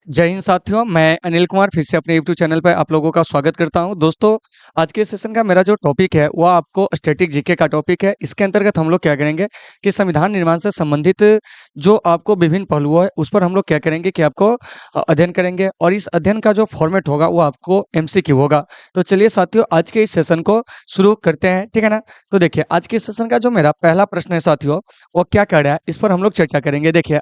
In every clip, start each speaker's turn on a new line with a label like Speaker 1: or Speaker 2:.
Speaker 1: जय हिंद साथियों, मैं अनिल कुमार फिर से अपने यूट्यूब चैनल पर आप लोगों का स्वागत करता हूं। दोस्तों, आज के सेशन का मेरा जो टॉपिक है वो आपको स्टैटिक जीके का टॉपिक है। इसके अंतर्गत हम लोग क्या करेंगे कि संविधान निर्माण से संबंधित जो आपको विभिन्न पहलुओं है उस पर हम लोग क्या करेंगे कि आपको अध्ययन करेंगे, और इस अध्ययन का जो फॉर्मेट होगा वो आपको एमसीक्यू होगा। तो चलिए साथियों, आज के इस सेशन को शुरू करते हैं, ठीक है ना। तो देखिए, आज के सेशन का जो मेरा पहला प्रश्न है साथियों, वो क्या कह रहा है इस पर हम लोग चर्चा करेंगे। देखिए,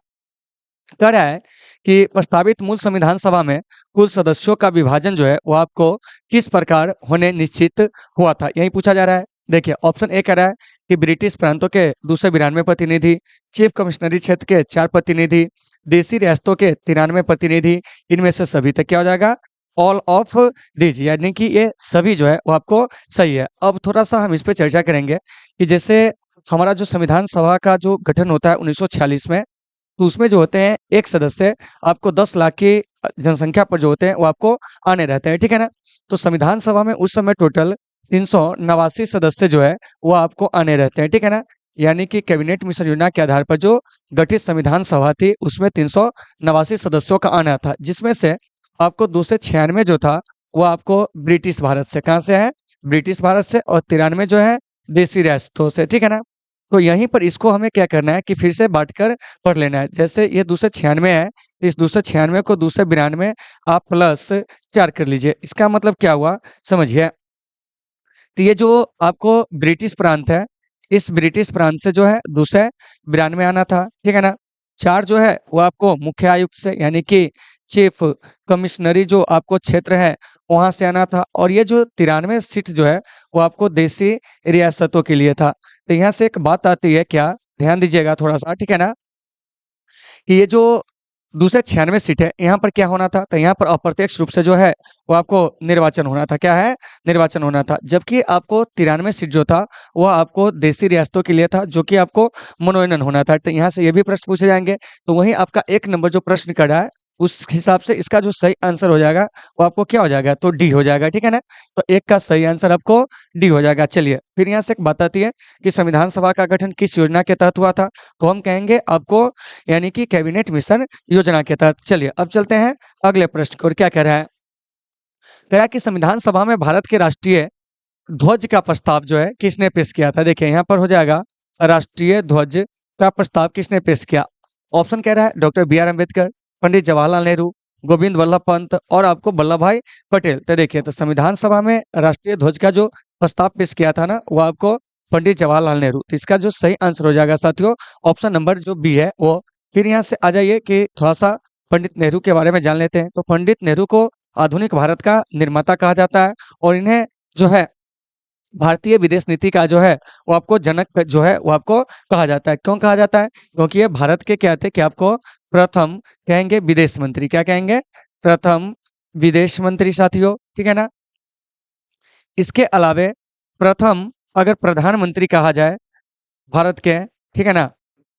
Speaker 1: कह रहा है कि प्रस्तावित मूल संविधान सभा में कुल सदस्यों का विभाजन जो है वो आपको किस प्रकार होने निश्चित हुआ था, यही पूछा जा रहा है। देखिए, ऑप्शन ए कह रहा है कि ब्रिटिश प्रांतों के 292 प्रतिनिधि, चीफ कमिश्नरी क्षेत्र के 4 प्रतिनिधि, देशी रियासतों के 93 प्रतिनिधि, इनमें से सभी तक क्या हो जाएगा, ऑल ऑफ दीज, यानी कि ये सभी जो है वो आपको सही है। अब थोड़ा सा हम इस पे चर्चा करेंगे कि जैसे हमारा जो संविधान सभा का जो गठन होता है 1946 में, तो उसमें जो होते हैं एक सदस्य आपको 10 लाख की जनसंख्या पर जो होते हैं वो आपको आने रहते हैं, ठीक है ना। तो संविधान सभा में उस समय टोटल 389 सदस्य जो है वो आपको आने रहते हैं, ठीक है ना। यानी कि कैबिनेट मिशन योजना के आधार पर जो गठित संविधान सभा थी उसमें 389 सदस्यों का आना था, जिसमें से आपको 296 जो था वो आपको ब्रिटिश भारत से, कहाँ से है, ब्रिटिश भारत से, और 93 जो है देशी रियासतों से, ठीक है ना। तो यहीं पर इसको हमें क्या करना है कि फिर से बांटकर पढ़ लेना है। जैसे ये 296 है, तो इस 296 को 292 आप प्लस 4 कर लीजिए। इसका मतलब क्या हुआ, समझिए। तो ये जो आपको ब्रिटिश प्रांत है, इस ब्रिटिश प्रांत से जो है 292 आना था, ठीक है ना। 4 जो है वो आपको मुख्य आयुक्त से, यानी कि चीफ कमिश्नरी जो आपको क्षेत्र है वहां से आना था, और ये जो 93 सीट जो है वो आपको देशी रियासतों के लिए था। तो यहाँ से एक बात आती है, क्या, ध्यान दीजिएगा थोड़ा सा, ठीक है ना, कि ये जो 296 सीट है यहाँ पर क्या होना था, तो यहाँ पर अप्रत्यक्ष रूप से जो है वो आपको निर्वाचन होना था, क्या है, निर्वाचन होना था। जबकि आपको 93 सीट जो था वो आपको देशी रियासतों के लिए था, जो कि आपको मनोनयन होना था। तो यहाँ से ये भी प्रश्न पूछे जाएंगे, तो वहीं आपका एक नंबर जो प्रश्न करा है उस हिसाब से इसका जो सही आंसर हो जाएगा वो आपको क्या हो जाएगा, तो डी हो जाएगा, ठीक है ना। तो एक का सही आंसर आपको डी हो जाएगा। चलिए, फिर यहाँ से एक बात आती है कि संविधान सभा का गठन किस योजना के तहत हुआ था, तो हम कहेंगे आपको, यानी कि कैबिनेट मिशन योजना के तहत। चलिए, अब चलते हैं अगले प्रश्न की ओर। क्या कह रहा है, कह रहा है कि संविधान सभा में भारत के राष्ट्रीय ध्वज का प्रस्ताव जो है किसने पेश किया था। देखिए, यहाँ पर हो जाएगा राष्ट्रीय ध्वज का प्रस्ताव किसने पेश किया। ऑप्शन कह रहा है doctor B R Ambedkar, Pandit Jawaharlal Nehru, Govind Vallabh Pant, और आपको वल्लभ भाई पटेल। तो देखिए, तो संविधान सभा में राष्ट्रीय ध्वज का जो प्रस्ताव पेश किया था ना वो आपको पंडित जवाहरलाल नेहरू। तो इसका जो सही आंसर हो जाएगा साथियों, ऑप्शन नंबर जो बी है वो। फिर यहाँ से आ जाइए कि थोड़ा सा पंडित नेहरू के बारे में जान लेते हैं। तो पंडित नेहरू को आधुनिक भारत का निर्माता कहा जाता है, और इन्हें जो है भारतीय विदेश नीति का जो है वो आपको जनक जो है वो आपको कहा जाता है। क्यों कहा जाता है, क्योंकि ये भारत के क्या थे कि आपको प्रथम कहेंगे विदेश मंत्री, क्या कहेंगे, प्रथम विदेश मंत्री साथियों, ठीक है ना। इसके अलावे प्रथम अगर प्रधानमंत्री कहा जाए भारत के, ठीक है ना,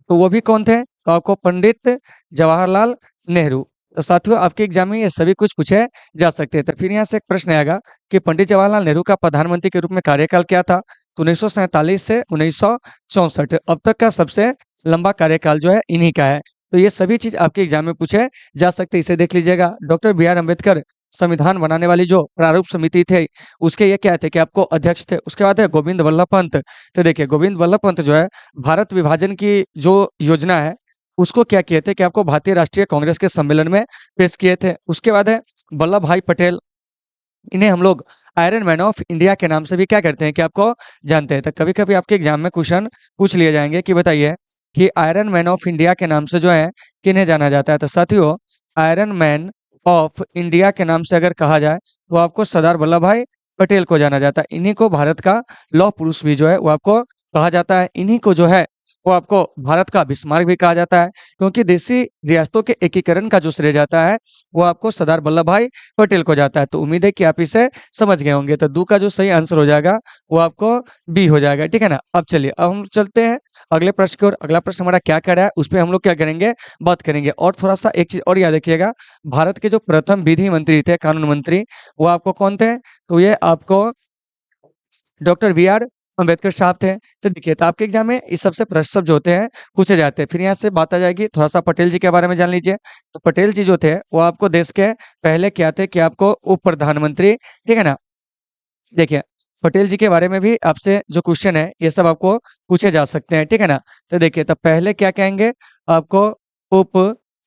Speaker 1: तो वो भी कौन थे, तो आपको पंडित जवाहरलाल नेहरू। तो साथियों, आपके एग्जाम में ये सभी कुछ पूछे जा सकते हैं। तो फिर यहाँ से एक प्रश्न आएगा कि पंडित जवाहरलाल नेहरू का प्रधानमंत्री के रूप में कार्यकाल क्या था, तो 1947 से 1964 अब तक का सबसे लंबा कार्यकाल जो है इन्हीं का है। तो ये सभी चीज आपके एग्जाम में पूछे जा सकते हैं, इसे देख लीजिएगा। डॉक्टर बी आर अम्बेडकर संविधान बनाने वाली जो प्रारूप समिति थे उसके ये क्या थे कि आपको अध्यक्ष थे। उसके बाद है गोविंद वल्लभ पंत। तो देखिए, गोविंद वल्लभ पंत जो है भारत विभाजन की जो योजना है उसको क्या किए थे कि आपको भारतीय राष्ट्रीय कांग्रेस के सम्मेलन में पेश किए थे। उसके बाद है वल्लभ भाई पटेल, इन्हें हम लोग आयरन मैन ऑफ इंडिया के नाम से भी क्या करते हैं कि आपको जानते हैं। तो कभी कभी आपके एग्जाम में क्वेश्चन पूछ लिए जाएंगे कि बताइए कि आयरन मैन ऑफ इंडिया के नाम से जो है किन्हें जाना जाता है। तो साथियों, आयरन मैन ऑफ इंडिया के नाम से अगर कहा जाए तो आपको सरदार वल्लभ भाई पटेल को जाना जाता है। इन्हीं को भारत का लौह पुरुष भी जो है वो आपको कहा जाता है। इन्हीं को जो है वो आपको भारत का बिस्मार्क भी कहा जाता है, क्योंकि देशी रियासतों के एकीकरण का जो श्रेय जाता है वो आपको सरदार वल्लभ भाई पटेल को जाता है। तो उम्मीद है कि आप इसे समझ गए होंगे। तो दू का जो सही आंसर हो जाएगा वो आपको बी हो जाएगा, ठीक है ना। अब चलिए, अब हम चलते हैं अगले प्रश्न की ओर। अगला प्रश्न हमारा क्या कर रहा है उस पर हम लोग क्या करेंगे, बात करेंगे। और थोड़ा सा एक चीज और याद रखिएगा, भारत के जो प्रथम विधि मंत्री थे, कानून मंत्री, वो आपको कौन थे, तो ये आपको डॉक्टर बी आर अम्बेडकर साहब थे। तो देखिए, तो आपके एग्जाम में इस सबसे प्रश्न सब जो होते हैं पूछे जाते हैं। फिर यहाँ से बात आ जाएगी, थोड़ा-सा पटेल जी के बारे में जान लीजिए। तो पटेल जी जो थे, वो आपको देश के पहले क्या थे कि आपको उप प्रधानमंत्री, ठीक है ना? देखिए, पटेल जी के बारे में भी आपसे जो क्वेश्चन है, ये सब आपको पूछे जा सकते हैं, ठीक है ना? तो देखिए, तो पहले क्या कहेंगे, आपको उप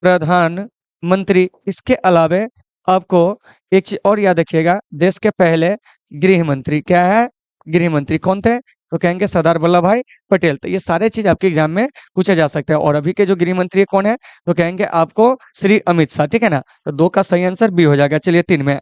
Speaker 1: प्रधानमंत्री, इसके अलावे आपको एक चीज़ और याद रखिएगा, देश के पहले गृह मंत्री क्या है? गृह मंत्री कौन थे? तो कहेंगे सरदार वल्लभ भाई पटेल। तो ये सारे चीज़ आपके एग्ज़ाम में पूछे जा सकते हैं। और अभी के जो गृह मंत्री कौन है? तो कहेंगे आपको श्री अमित शाह, ठीक है ना? तो 2 का सही आंसर बी हो जाएगा। चलिए 3 में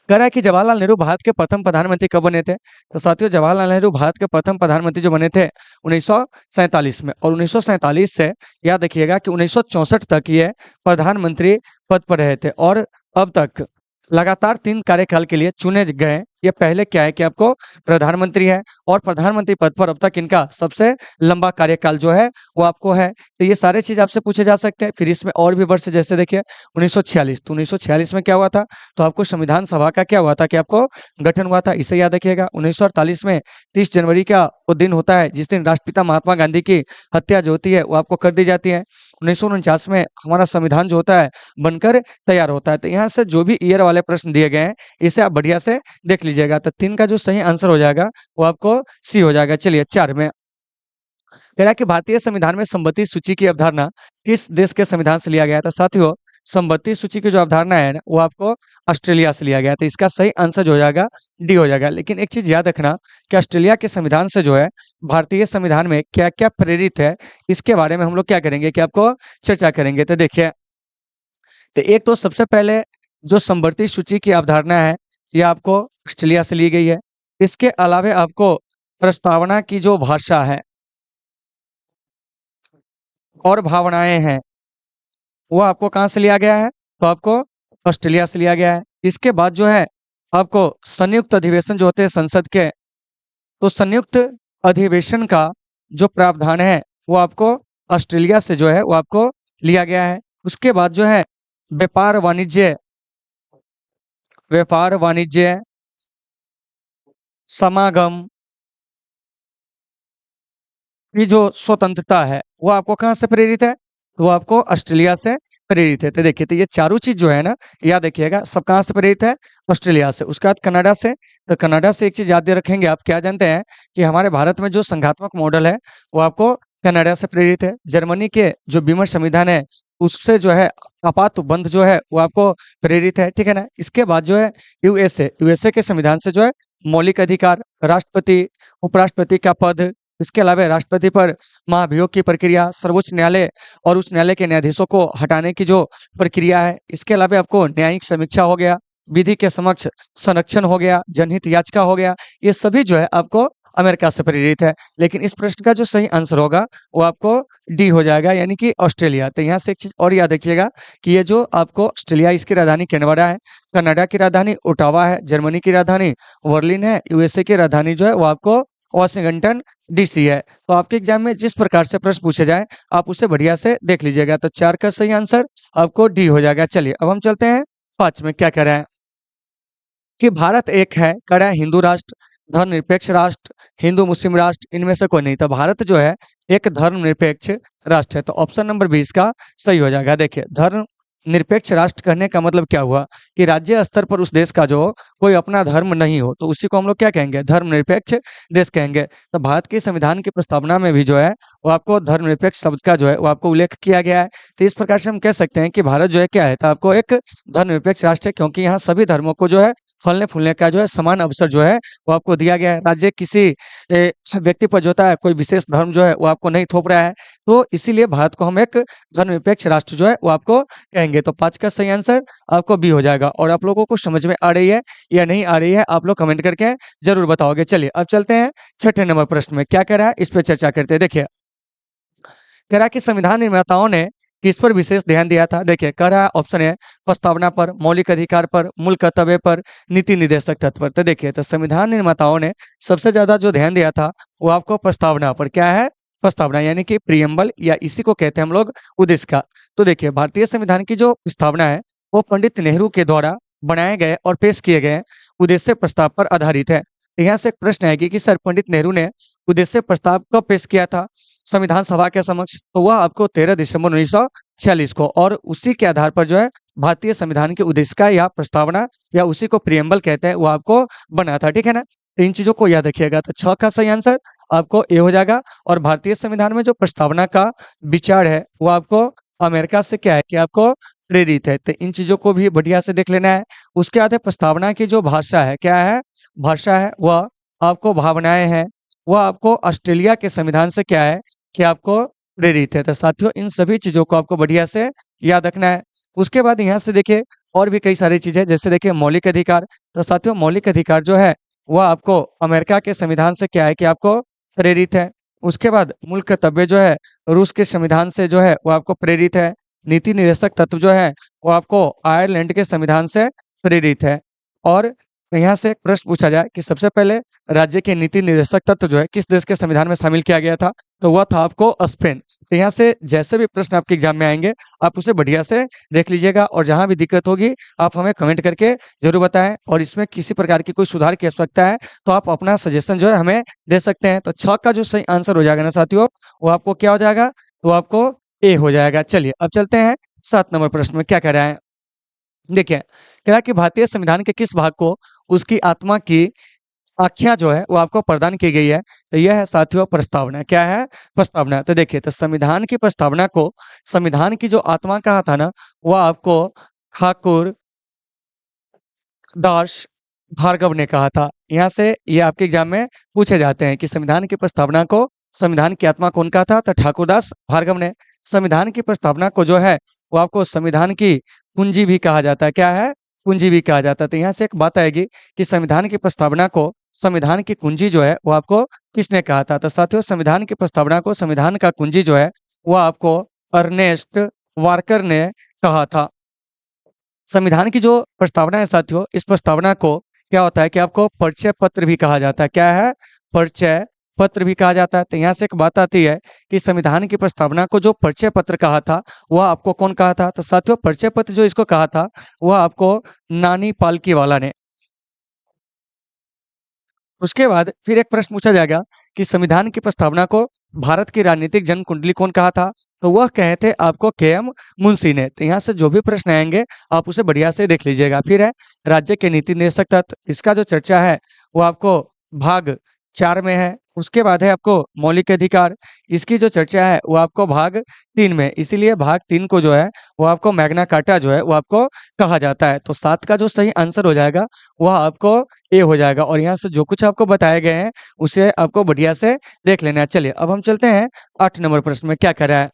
Speaker 1: कह रहा है कि जवाहरलाल नेहरू भारत के प्रथम प्रधानमंत्री कब बने थे? तो साथियों, जवाहरलाल नेहरू भारत के प्रथम प्रधानमंत्री जो बने थे 1947 में, और 1947 से याद रखिएगा कि 1964 तक ये प्रधानमंत्री पद पर रहे थे, और अब तक लगातार 3 कार्यकाल के लिए चुने गए। ये पहले क्या है कि आपको प्रधानमंत्री है, और प्रधानमंत्री पद पर अब तक इनका सबसे लंबा कार्यकाल जो है वो आपको है। तो ये सारे चीज़ आपसे पूछे जा सकते हैं। फिर इसमें और भी वर्ष, जैसे देखिए 1946, तो 1946 में क्या हुआ था? तो आपको संविधान सभा का क्या हुआ था कि आपको गठन हुआ था, इसे याद रखिएगा। 1948 में 30 जनवरी का वो दिन होता है जिस दिन राष्ट्रपिता महात्मा गांधी की हत्या जो होती है वो आपको कर दी जाती है। 1949 में हमारा संविधान जो होता है बनकर तैयार होता है। तो यहाँ से जो भी ईयर वाले प्रश्न दिए गए हैं, इसे आप बढ़िया से देख लीजिएगा। तो 3 का जो सही आंसर हो जाएगा वो आपको सी हो जाएगा। चलिए 4 में कह रहा है कि भारतीय संविधान में संपत्ति सूची की अवधारणा किस देश के संविधान से लिया गया था? साथियों, संपत्ति सूची की जो अवधारणा है ना, वो आपको ऑस्ट्रेलिया से लिया गया था। इसका सही आंसर जो हो जाएगा डी हो जाएगा। लेकिन एक चीज याद रखना कि ऑस्ट्रेलिया के संविधान से जो है भारतीय संविधान में क्या क्या प्रेरित है, इसके बारे में हम लोग क्या करेंगे कि आपको चर्चा करेंगे। तो देखिए, तो एक तो सबसे पहले जो संपत्ति सूची की अवधारणा है, ये आपको ऑस्ट्रेलिया से ली गई है। इसके अलावे आपको प्रस्तावना की जो भाषा है और भावनाएं हैं, वो आपको कहाँ से लिया गया है? तो आपको ऑस्ट्रेलिया से लिया गया है। इसके बाद जो है आपको संयुक्त अधिवेशन जो होते हैं संसद के, तो संयुक्त अधिवेशन का जो प्रावधान है वो आपको ऑस्ट्रेलिया से जो है वो आपको लिया गया है। उसके बाद जो है व्यापार वाणिज्य, व्यापार वाणिज्य समागम की जो स्वतंत्रता है वो आपको कहाँ से प्रेरित है? वो आपको ऑस्ट्रेलिया से प्रेरित है। तो देखिए, तो ये चारों चीज जो है ना, याद रखिएगा, सब कहाँ से प्रेरित है? ऑस्ट्रेलिया से। उसके बाद कनाडा से। तो कनाडा से एक चीज याद रखेंगे, आप क्या जानते हैं कि हमारे भारत में जो संघात्मक मॉडल है वो आपको कनाडा से प्रेरित है। जर्मनी के जो बीमर संविधान है उससे जो है आपात बंध जो है वो आपको प्रेरित है, ठीक है ना। इसके बाद जो है यूएसए, यूएसए के संविधान से जो है मौलिक अधिकार, राष्ट्रपति उपराष्ट्रपति का पद, इसके अलावा राष्ट्रपति पर महाभियोग की प्रक्रिया, सर्वोच्च न्यायालय और उच्च न्यायालय के न्यायाधीशों को हटाने की जो प्रक्रिया है, इसके अलावा आपको न्यायिक समीक्षा हो गया, विधि के समक्ष संरक्षण हो गया, जनहित याचिका हो गया, ये सभी जो है आपको अमेरिका से प्रेरित है। लेकिन इस प्रश्न का जो सही आंसर होगा वो आपको डी हो जाएगा, यानी कि ऑस्ट्रेलिया। तो यहाँ से एक चीज और याद रखिएगा कि ये जो आपको ऑस्ट्रेलिया, इसकी राजधानी कैनबरा है, कनाडा की राजधानी ओटावा है, जर्मनी की राजधानी बर्लिन है, यूएसए की राजधानी जो है वो आपको वॉशिंगटन डीसी है। तो आपके एग्जाम में जिस प्रकार से प्रश्न पूछे जाए आप उसे बढ़िया से देख लीजिएगा। तो 4 का सही आंसर आपको डी हो जाएगा। चलिए अब हम चलते हैं 5 में। क्या कह रहे हैं कि भारत एक है, कड़ा हिंदू राष्ट्र, धर्मनिरपेक्ष राष्ट्र, हिंदू मुस्लिम राष्ट्र, इनमें से कोई नहीं। तो भारत जो है एक धर्मनिरपेक्ष राष्ट्र है। तो ऑप्शन नंबर 20 का सही हो जाएगा। देखिए, धर्म निरपेक्ष राष्ट्र कहने का मतलब क्या हुआ कि राज्य स्तर पर उस देश का जो कोई अपना धर्म नहीं हो, तो उसी को हम लोग क्या कहेंगे? धर्मनिरपेक्ष देश कहेंगे। तो भारत के संविधान की प्रस्तावना में भी जो है वो आपको धर्मनिरपेक्ष शब्द का जो है वो आपको उल्लेख किया गया है। तो इस प्रकार से हम कह सकते हैं कि भारत जो है क्या है, तो आपको एक धर्मनिरपेक्ष राष्ट्र है, क्योंकि यहाँ सभी धर्मों को जो है फलने फूलने का जो है समान अवसर जो है वो आपको दिया गया है। राज्य किसी व्यक्ति पर जो होता है कोई विशेष धर्म जो है वो आपको नहीं थोप रहा है, तो इसीलिए भारत को हम एक धर्मनिरपेक्ष राष्ट्र जो है वो आपको कहेंगे। तो 5 का सही आंसर आपको बी हो जाएगा। और आप लोगों को समझ में आ रही है या नहीं आ रही है, आप लोग कमेंट करके जरूर बताओगे। चलिए अब चलते हैं 6ठे नंबर प्रश्न में। क्या कह रहा है इस पे चर्चा करते हैं। देखिए, कह रहा है कि संविधान निर्माताओं ने किस पर विशेष ध्यान दिया था? देखिए, कह रहा है ऑप्शन है प्रस्तावना पर, मौलिक अधिकार पर, मूल कर्तव्य पर, नीति निर्देशक तत्व पर। तो देखिए, तो संविधान निर्माताओं ने सबसे ज्यादा जो ध्यान दिया था वो आपको प्रस्तावना पर। क्या है? प्रस्तावना, यानी कि प्रियम्बल, या इसी को कहते हैं हम लोग उद्देश्य का। तो देखिए, भारतीय संविधान की जो प्रस्तावना है वो पंडित नेहरू के द्वारा बनाए गए और पेश किए गए उद्देश्य प्रस्ताव पर आधारित है। तो यहाँ से एक प्रश्न आएगी कि सर पंडित नेहरू ने उद्देश्य प्रस्ताव कब पेश किया था संविधान सभा के समक्ष? तो वह आपको 13 दिसंबर 1946 को, और उसी के आधार पर जो है भारतीय संविधान के उद्देश्य का या प्रस्तावना या उसी को प्रियम्बल कहते हैं, वो आपको बना था। ठीक है ना? तो इन चीजों को याद रखिएगा। तो 6 का सही आंसर आपको ए हो जाएगा। और भारतीय संविधान में जो प्रस्तावना का विचार है वो आपको अमेरिका से क्या है कि आपको प्रेरित है। तो इन चीजों को भी बढ़िया से देख लेना है। उसके बाद है प्रस्तावना की जो भाषा है, क्या है? भाषा है वह आपको भावनाएं हैं, वह आपको ऑस्ट्रेलिया के संविधान से क्या है कि आपको प्रेरित है। तो साथियों इन सभी चीजों को आपको बढ़िया से याद रखना है। उसके बाद यहाँ से देखिए और भी कई सारी चीजें, जैसे देखिए मौलिक अधिकार। तो साथियों मौलिक अधिकार जो है वह आपको अमेरिका के संविधान से क्या है कि आपको प्रेरित है। उसके बाद मूल कर्तव्य जो है रूस के संविधान से जो है वो आपको प्रेरित है। नीति निर्देशक तत्व जो है वो आपको आयरलैंड के संविधान से प्रेरित है। और यहाँ से एक प्रश्न पूछा जाए कि सबसे पहले राज्य के नीति निर्देशक तत्व जो है किस देश के संविधान में शामिल किया गया था? तो वह था आपको स्पेन। तो यहाँ से जैसे भी प्रश्न आपके एग्जाम में आएंगे आप उसे बढ़िया से देख लीजिएगा, और जहां भी दिक्कत होगी आप हमें कमेंट करके जरूर बताएं। और इसमें किसी प्रकार की कोई सुधार की आवश्यकता है तो आप अपना सजेशन जो है हमें दे सकते हैं। तो 6 का जो सही आंसर हो जाएगा ना साथियों, वो आपको क्या हो जाएगा? तो आपको ए हो जाएगा। चलिए अब चलते हैं 7 नंबर प्रश्न में। क्या कह रहा है देखिए, कह रहा है कि भारतीय संविधान के किस भाग को उसकी आत्मा की आख्या जो है वो आपको प्रदान की गई है? तो यह है साथियों प्रस्तावना। क्या है? प्रस्तावना। तो देखिए तो संविधान की प्रस्तावना को संविधान की जो आत्मा कहा था ना, वह आपको ठाकुर दास भार्गव ने कहा था। यहाँ से ये आपके एग्जाम में पूछे जाते हैं कि संविधान की प्रस्तावना को संविधान की आत्मा कौन कहा था? तो ठाकुरदास भार्गव ने। संविधान की प्रस्तावना को जो है वो आपको संविधान की कुंजी भी कहा जाता है। क्या है? कुंजी भी कहा जाता है। तो यहाँ से एक बात आएगी कि संविधान की प्रस्तावना को संविधान की कुंजी जो है वो आपको किसने कहा था? तो साथियों संविधान की प्रस्तावना को संविधान का कुंजी जो है वो आपको अर्नेस्ट वार्कर ने कहा था। संविधान की जो प्रस्तावना है साथियों, इस प्रस्तावना को क्या होता है कि आपको परिचय पत्र भी कहा जाता है। क्या है? परिचय पत्र भी कहा जाता है। तो यहाँ से एक बात आती है कि संविधान की प्रस्तावना को जो परिचय पत्र कहा था वह आपको कौन कहा था? तो साथियों परिचय पत्र जो इसको कहा था वह आपको नानी पालकीवाला ने। उसके बाद फिर एक प्रश्न पूछा जाएगा कि संविधान की प्रस्तावना को भारत की राजनीतिक जन्म कुंडली कौन कहा था? तो वह कहे थे आपको के.एम. मुंशी ने। तो यहाँ से जो भी प्रश्न आएंगे आप उसे बढ़िया से देख लीजिएगा। फिर है राज्य के नीति निर्देशक तत्व, इसका जो चर्चा है वो आपको भाग 4 में है। उसके बाद है आपको मौलिक अधिकार, इसकी जो चर्चा है वो आपको भाग 3 में, इसीलिए भाग 3 को जो है वो आपको मैग्ना कार्टा जो है वो आपको कहा जाता है। तो 7 का जो सही आंसर हो जाएगा वह आपको ए हो जाएगा। और यहाँ से जो कुछ आपको बताए गए हैं उसे आपको बढ़िया से देख लेना है। चलिए अब हम चलते हैं 8 नंबर प्रश्न में। क्या कह रहा है?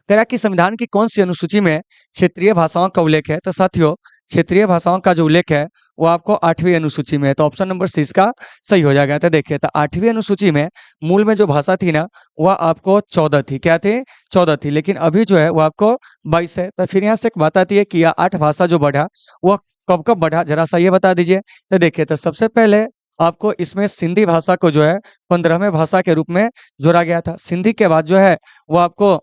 Speaker 1: कह रहा है कि संविधान की कौन सी अनुसूची में क्षेत्रीय भाषाओं का उल्लेख है? तो साथियों क्षेत्रीय भाषाओं का जो उल्लेख है वो आपको 8वीं अनुसूची में है। तो ऑप्शन नंबर सी इसका सही हो जाएगा। तो देखिए तो 8वीं अनुसूची में मूल में जो भाषा थी ना वह आपको 14 थी। क्या थी? 14 थी। लेकिन अभी जो है वो आपको 22 है। तो फिर यहाँ से एक बात आती है कि यह 8 भाषा जो बढ़ा वह कब कब बढ़ा, जरा सा ये बता दीजिए। तो देखिए तो सबसे पहले आपको इसमें सिंधी भाषा को जो है 15वें भाषा के रूप में जोड़ा गया था। सिंधी के बाद जो है वो आपको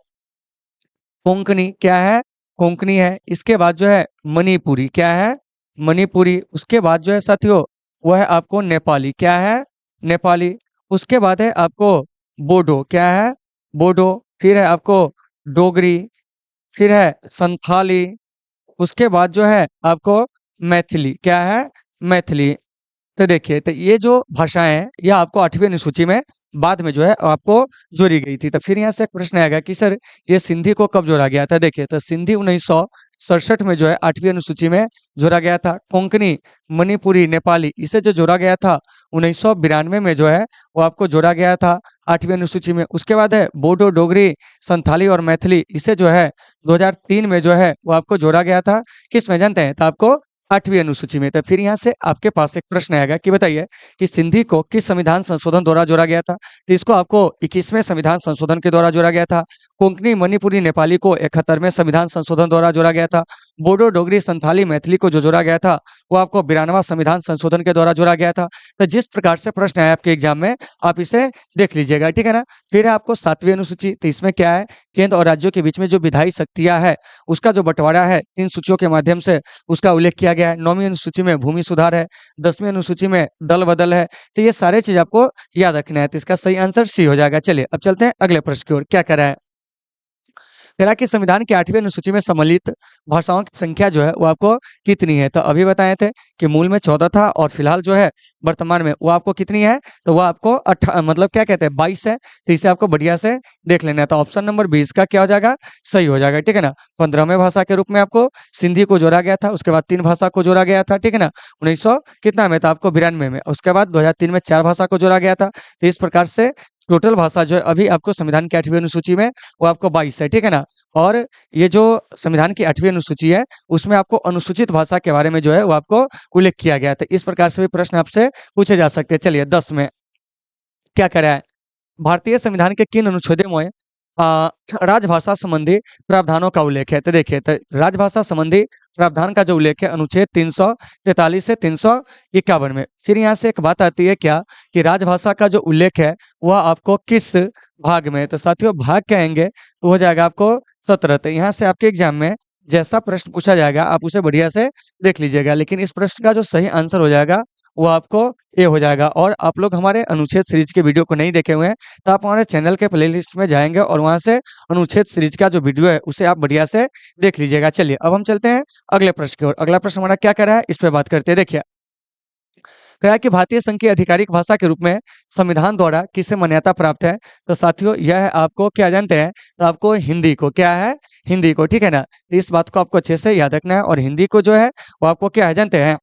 Speaker 1: कोंकणी। क्या है? कोंकणी है। इसके बाद जो है मणिपुरी। क्या है? मणिपुरी। उसके बाद जो है साथियों वो है आपको नेपाली। क्या है? नेपाली। उसके बाद है आपको बोडो। क्या है? बोडो। फिर है आपको डोगरी, फिर है संथाली। उसके बाद जो है आपको मैथिली। क्या है? मैथिली। तो देखिए तो ये जो भाषाएं हैं ये आपको 8वीं अनुसूची में बाद में जो है आपको जोड़ी गई थी। तो फिर यहाँ से एक प्रश्न आएगा कि सर ये सिंधी को कब जोड़ा गया था? देखिए तो सिंधी 1967 में जो है 8वीं अनुसूची में जोड़ा गया था। कोंकणी, मणिपुरी, नेपाली इसे जो जोड़ा गया था 1992 में जो है वो आपको जोड़ा गया था 8वीं अनुसूची में। उसके बाद है बोडो, डोगरी, संथाली और मैथिली, इसे जो है 2003 में जो है वो आपको जोड़ा गया था। किस में जानते हैं? तो आपको 8वीं अनुसूची में। तो फिर यहाँ से आपके पास एक प्रश्न आएगा कि बताइए कि सिंधी को किस संविधान संशोधन द्वारा जोड़ा गया था? तो इसको आपको 21वें संविधान संशोधन के द्वारा जोड़ा गया था। कोंकणी मणिपुरी नेपाली को 71वें संविधान संशोधन द्वारा जोड़ा गया था। बोडो डोगरी संथाली मैथिली को जो जोड़ा गया था वो आपको 92वां संविधान संशोधन के द्वारा जोड़ा गया था। तो जिस प्रकार से प्रश्न आया आपके एग्जाम में आप इसे देख लीजिएगा, ठीक है ना। फिर है आपको 7वीं अनुसूची, तो इसमें क्या है, केंद्र और राज्यों के बीच में जो विधायी शक्तियां है उसका जो बंटवारा है इन सूचियों के माध्यम से उसका उल्लेख किया गया है। 9वीं अनुसूची में भूमि सुधार है, 10वीं अनुसूची में दल बदल है। तो ये सारे चीज आपको याद रखना है, तो इसका सही आंसर सी हो जाएगा। चलिए अब चलते हैं अगले प्रश्न की ओर। क्या कह रहा है, कह रहा है कि संविधान की 8वीं अनुसूची में सम्मिलित भाषाओं की संख्या जो है वो आपको कितनी है। तो अभी बताए थे कि मूल में 14 था और फिलहाल जो है वर्तमान में वो आपको कितनी है, तो वो आपको मतलब क्या कहते हैं 22 है। तो इसे आपको बढ़िया से देख लेना है। तो ऑप्शन नंबर 20 का क्या हो जाएगा, सही हो जाएगा, ठीक है ना। 15वें भाषा के रूप में आपको सिंधी को जोड़ा गया था, उसके बाद 3 भाषा को जोड़ा गया था, ठीक है ना। 1900 कितना में था आपको 92 में, उसके बाद 2003 में 4 भाषा को जोड़ा गया था। तो इस प्रकार से टोटल भाषा जो है अभी आपको संविधान की 8वीं अनुसूची में वो आपको 22 है, ठीक है ना। और ये जो संविधान की 8वीं अनुसूची है उसमें आपको अनुसूचित भाषा के बारे में जो है वो आपको उल्लेख किया गया था। इस प्रकार से भी प्रश्न आपसे पूछे जा सकते हैं। चलिए 10 में क्या कह रहा है, भारतीय संविधान के किन अनुच्छेदों में राजभाषा संबंधी प्रावधानों का उल्लेख है। तो देखिए, तो राजभाषा संबंधी प्रावधान का जो उल्लेख है अनुच्छेद 343 से 351 में। फिर यहाँ से एक बात आती है क्या, कि राजभाषा का जो उल्लेख है वह आपको किस भाग में, तो साथियों भाग कहेंगे तो हो जाएगा आपको 17। तो यहाँ से आपके एग्जाम में जैसा प्रश्न पूछा जाएगा आप उसे बढ़िया से देख लीजिएगा, लेकिन इस प्रश्न का जो सही आंसर हो जाएगा वो आपको ए हो जाएगा। और आप लोग हमारे अनुच्छेद सीरीज के वीडियो को नहीं देखे हुए हैं तो आप हमारे चैनल के प्लेलिस्ट में जाएंगे और वहां से अनुच्छेद सीरीज का जो वीडियो है उसे आप बढ़िया से देख लीजिएगा। चलिए अब हम चलते हैं अगले प्रश्न की ओर। अगला प्रश्न हमारा क्या कर रहा है, इस पे बात करते हैं। देखिए, कह रहा है कि भारतीय संघ की आधिकारिक भाषा के रूप में संविधान द्वारा किसे मान्यता प्राप्त है। तो साथियों यह है आपको क्या जानते हैं, तो आपको हिंदी को, क्या है, हिंदी को, ठीक है ना। तो इस बात को आपको अच्छे से याद रखना है। और हिंदी को जो है वो आपको क्या है जानते हैं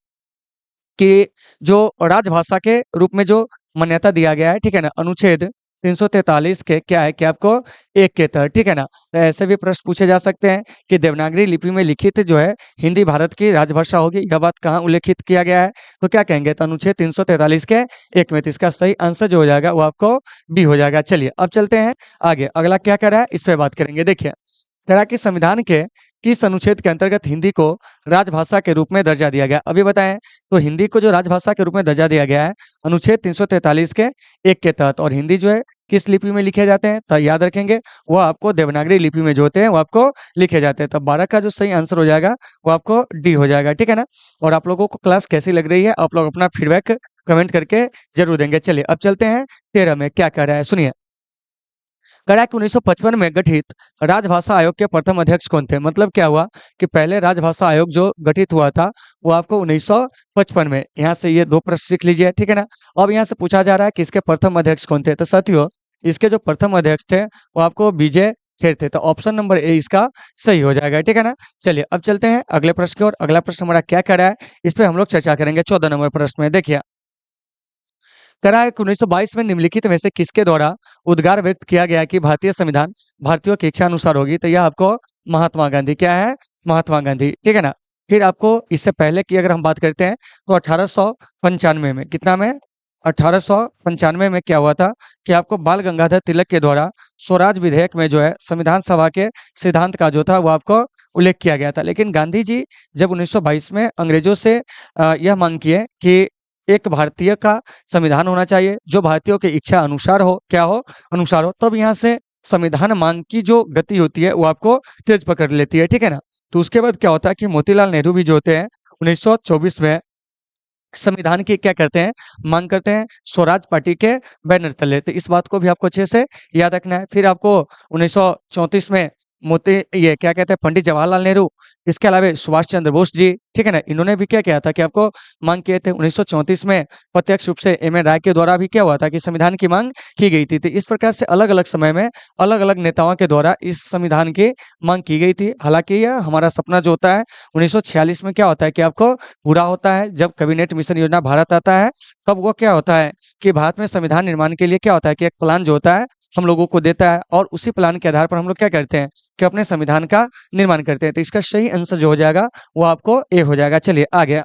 Speaker 1: कि जो राजभाषा के रूप में जो मान्यता दिया गया है, ठीक है ना, अनुच्छेद 343 के क्या है कि आपको एक के तहत, ठीक है ना। तो ऐसे भी प्रश्न पूछे जा सकते हैं कि देवनागरी लिपि में लिखित जो है हिंदी भारत की राजभाषा होगी, यह बात कहाँ उल्लेखित किया गया है, तो क्या कहेंगे, तो अनुच्छेद 343 के एक में। तो इसका सही आंसर जो हो जाएगा वो आपको बी हो जाएगा। चलिए अब चलते हैं आगे, अगला क्या कह रहा है इस पे बात करेंगे। देखिए, कह रहा है कि संविधान के किस अनुच्छेद के अंतर्गत हिंदी को राजभाषा के रूप में दर्जा दिया गया। अभी बताएं, तो हिंदी को जो राजभाषा के रूप में दर्जा दिया गया है अनुच्छेद 343 के एक के तहत। और हिंदी जो है किस लिपि में लिखे जाते हैं, तो याद रखेंगे वो आपको देवनागरी लिपि में जो होते हैं वो आपको लिखे जाते हैं। तो 12 का जो सही आंसर हो जाएगा वो आपको डी हो जाएगा, ठीक है ना। और आप लोगों को क्लास कैसी लग रही है आप लोग अपना फीडबैक कमेंट करके जरूर देंगे। चलिए अब चलते हैं 13 में, क्या कह रहा है सुनिए। कह रहा है कि 1955 में गठित राजभाषा आयोग के प्रथम अध्यक्ष कौन थे। मतलब क्या हुआ कि पहले राजभाषा आयोग जो गठित हुआ था वो आपको 1955 में। यहाँ से ये दो प्रश्न सीख लीजिए, ठीक है ना। अब यहाँ से पूछा जा रहा है कि इसके प्रथम अध्यक्ष कौन थे। तो साथियों इसके जो प्रथम अध्यक्ष थे वो आपको विजय खेर थे। तो ऑप्शन नंबर ए इसका सही हो जाएगा, ठीक है ना। चलिए अब चलते हैं अगले प्रश्न की ओर। अगला प्रश्न हमारा क्या कह रहा है इस पे हम लोग चर्चा करेंगे 14 नंबर प्रश्न में। देखिए, करा है कि 1922 में निम्नलिखित में से किसके द्वारा उद्गार व्यक्त किया गया कि भारतीय संविधान भारतीयों की इच्छा अनुसार होगी। तो यह आपको महात्मा गांधी, क्या है, महात्मा गांधी, ठीक है ना। फिर आपको इससे पहले की अगर हम बात करते हैं तो 1895 में, कितना में, 1895 में क्या हुआ था कि आपको बाल गंगाधर तिलक के द्वारा स्वराज विधेयक में जो है संविधान सभा के सिद्धांत का जो था वो आपको उल्लेख किया गया था। लेकिन गांधी जी जब 1922 में अंग्रेजों से यह मांग किए कि एक भारतीय का संविधान होना चाहिए जो भारतीयों की इच्छा अनुसार हो, क्या हो, अनुसार हो, तब यहाँ से संविधान मांग की जो गति होती है वो आपको तेज पकड़ लेती है, ठीक है ना। तो उसके बाद क्या होता है कि मोतीलाल नेहरू भी जो होते हैं 1924 में संविधान की क्या करते हैं, मांग करते हैं स्वराज पार्टी के बैनर तले। तो इस बात को भी आपको अच्छे से याद रखना है। फिर आपको 1934 में मोती ये क्या कहते हैं पंडित जवाहरलाल नेहरू, इसके अलावा सुभाष चंद्र बोस जी, ठीक है ना, इन्होंने भी क्या किया था कि आपको मांग किए थे। 1934 में प्रत्यक्ष रूप से एम एन राय के द्वारा भी क्या हुआ था कि संविधान की मांग की गई थी। तो इस प्रकार से अलग अलग समय में अलग अलग नेताओं के द्वारा इस संविधान की मांग की गई थी। हालांकि यह हमारा सपना जो होता है 1946 में क्या होता है कि आपको पूरा होता है। जब कैबिनेट मिशन योजना भारत आता है तब वो क्या होता है कि भारत में संविधान निर्माण के लिए क्या होता है कि एक प्लान जो होता है हम लोगों को देता है और उसी प्लान के आधार पर हम लोग क्या करते हैं कि अपने संविधान का निर्माण करते हैं। तो इसका सही आंसर जो हो जाएगा वो आपको ए हो जाएगा। चलिए आगे,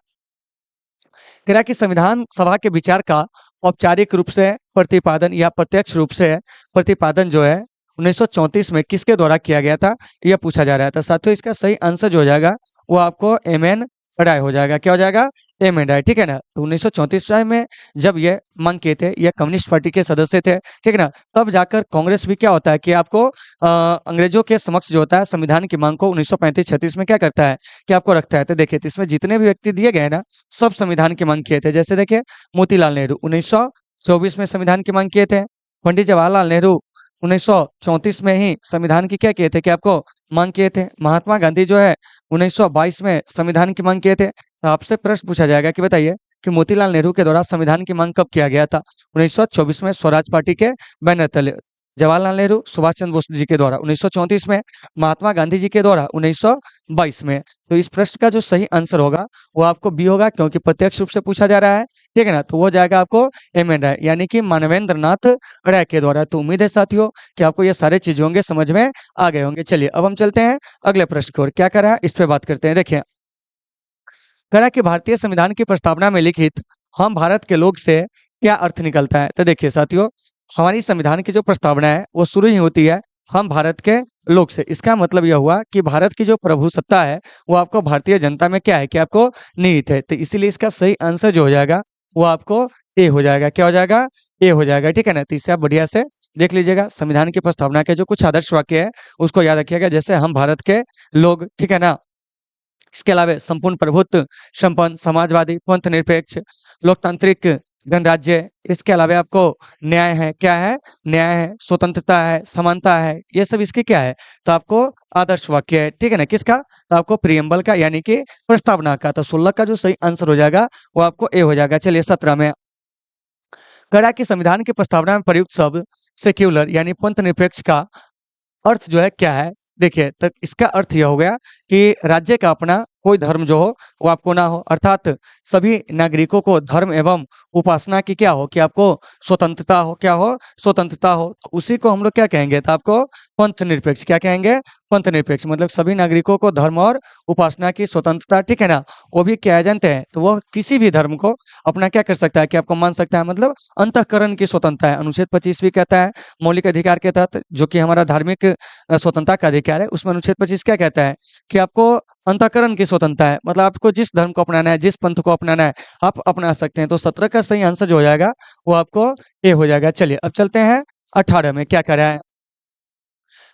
Speaker 1: कह रहा है कि संविधान सभा के विचार का औपचारिक रूप से प्रतिपादन या प्रत्यक्ष रूप से प्रतिपादन जो है 1934 में किसके द्वारा किया गया था, यह पूछा जा रहा है। तो साथियों इसका सही आंसर जो हो जाएगा वो आपको एम एन राय हो जाएगा। क्या हो जाएगा, एम एन राय, ठीक है ना। तो 1934 में जब ये मांग किए थे, यह कम्युनिस्ट पार्टी के सदस्य थे, ठीक है ना। तब जाकर कांग्रेस भी क्या होता है कि आपको अंग्रेजों के समक्ष जो होता है संविधान की मांग को 1935-36 में क्या करता है कि आपको रखता है। तो देखिए, तो इसमें जितने भी व्यक्ति दिए गए ना, सब संविधान की मांग किए थे। जैसे देखिए, मोतीलाल नेहरू 1924 में संविधान की मांग किए थे। पंडित जवाहरलाल नेहरू 1934 में ही संविधान की क्या किए थे कि आपको मांग किए थे। महात्मा गांधी जो है 1922 में संविधान की मांग किए थे। तो आपसे प्रश्न पूछा जाएगा कि बताइए कि मोतीलाल नेहरू के द्वारा संविधान की मांग कब किया गया था। 1924 में स्वराज पार्टी के बैनर तले। जवाहरलाल नेहरू सुभाष चंद्र बोस जी के द्वारा 1934 में, महात्मा गांधी जी के द्वारा 1922 में। तो इस प्रश्न का जो सही आंसर होगा वो आपको बी होगा, क्योंकि प्रत्यक्ष रूप से पूछा जा रहा है, ठीक है ना। तो वो जाएगा आपको एम एन राय, यानी कि मानवेंद्र नाथ राय के द्वारा। तो उम्मीद है साथियों कि आपको ये सारे चीज होंगे समझ में आ गए होंगे। चलिए अब हम चलते हैं अगले प्रश्न की ओर। क्या करा है इस पे बात करते हैं। देखिए, करा कि भारतीय संविधान की प्रस्तावना में लिखित हम भारत के लोग से क्या अर्थ निकलता है। तो देखिए साथियों, हमारी संविधान की जो प्रस्तावना है वो शुरू ही होती है हम भारत के लोग से। इसका मतलब यह हुआ कि भारत की जो प्रभुसत्ता है वो आपको भारतीय जनता में क्या है कि आपको निहित है। तो इसीलिए इसका सही आंसर जो हो जाएगा वो आपको ए हो जाएगा। क्या हो जाएगा, ए हो जाएगा, ठीक है ना। तो इसे आप बढ़िया से देख लीजिएगा। संविधान की प्रस्तावना के जो कुछ आदर्श वाक्य है उसको याद रखिएगा, जैसे हम भारत के लोग, ठीक है ना। इसके अलावा संपूर्ण प्रभुत्व, संपन्न, समाजवादी, पंथ निरपेक्ष, लोकतांत्रिक गणराज्य। इसके अलावा आपको न्याय है, क्या है, न्याय है, स्वतंत्रता है, समानता है, ये सब इसके क्या है, तो आपको आदर्श वाक्य है, ठीक है ना। किसका, तो आपको प्रियम्बल का यानी कि प्रस्तावना का। तो 16 का जो सही आंसर हो जाएगा वो आपको ए हो जाएगा। चलिए 17 में कहा कि संविधान की प्रस्तावना में प्रयुक्त शब्द सेक्युलर यानी पंथ निरपेक्ष का अर्थ जो है क्या है। देखिए, तो इसका अर्थ यह हो गया कि राज्य का अपना कोई धर्म जो हो वो आपको ना हो, अर्थात सभी नागरिकों को धर्म एवं उपासना की क्या हो कि आपको स्वतंत्रता हो, क्या हो, स्वतंत्रता हो। तो उसी को हम लोग क्या कहेंगे, तो आपको पंथ निरपेक्ष, क्या कहेंगे, पंथ निरपेक्ष। मतलब सभी नागरिकों को धर्म और उपासना की स्वतंत्रता, ठीक है ना। वो भी क्या है जानते हैं, तो वो किसी भी धर्म को अपना क्या कर सकता है कि आपको मान सकता है, मतलब अंतःकरण की स्वतंत्रता है। अनुच्छेद 25 भी कहता है मौलिक अधिकार के तहत, जो कि हमारा धार्मिक स्वतंत्रता का अधिकार है, उसमें अनुच्छेद 25 क्या कहता है कि आपको अंतःकरण की स्वतंत्रता है। मतलब आपको जिस धर्म को अपनाना है, जिस पंथ को अपनाना है, आप अपना सकते हैं। तो 17 का सही आंसर जो हो जाएगा वो आपको ए हो जाएगा। चलिए अब चलते हैं 18 में। क्या कह रहा है,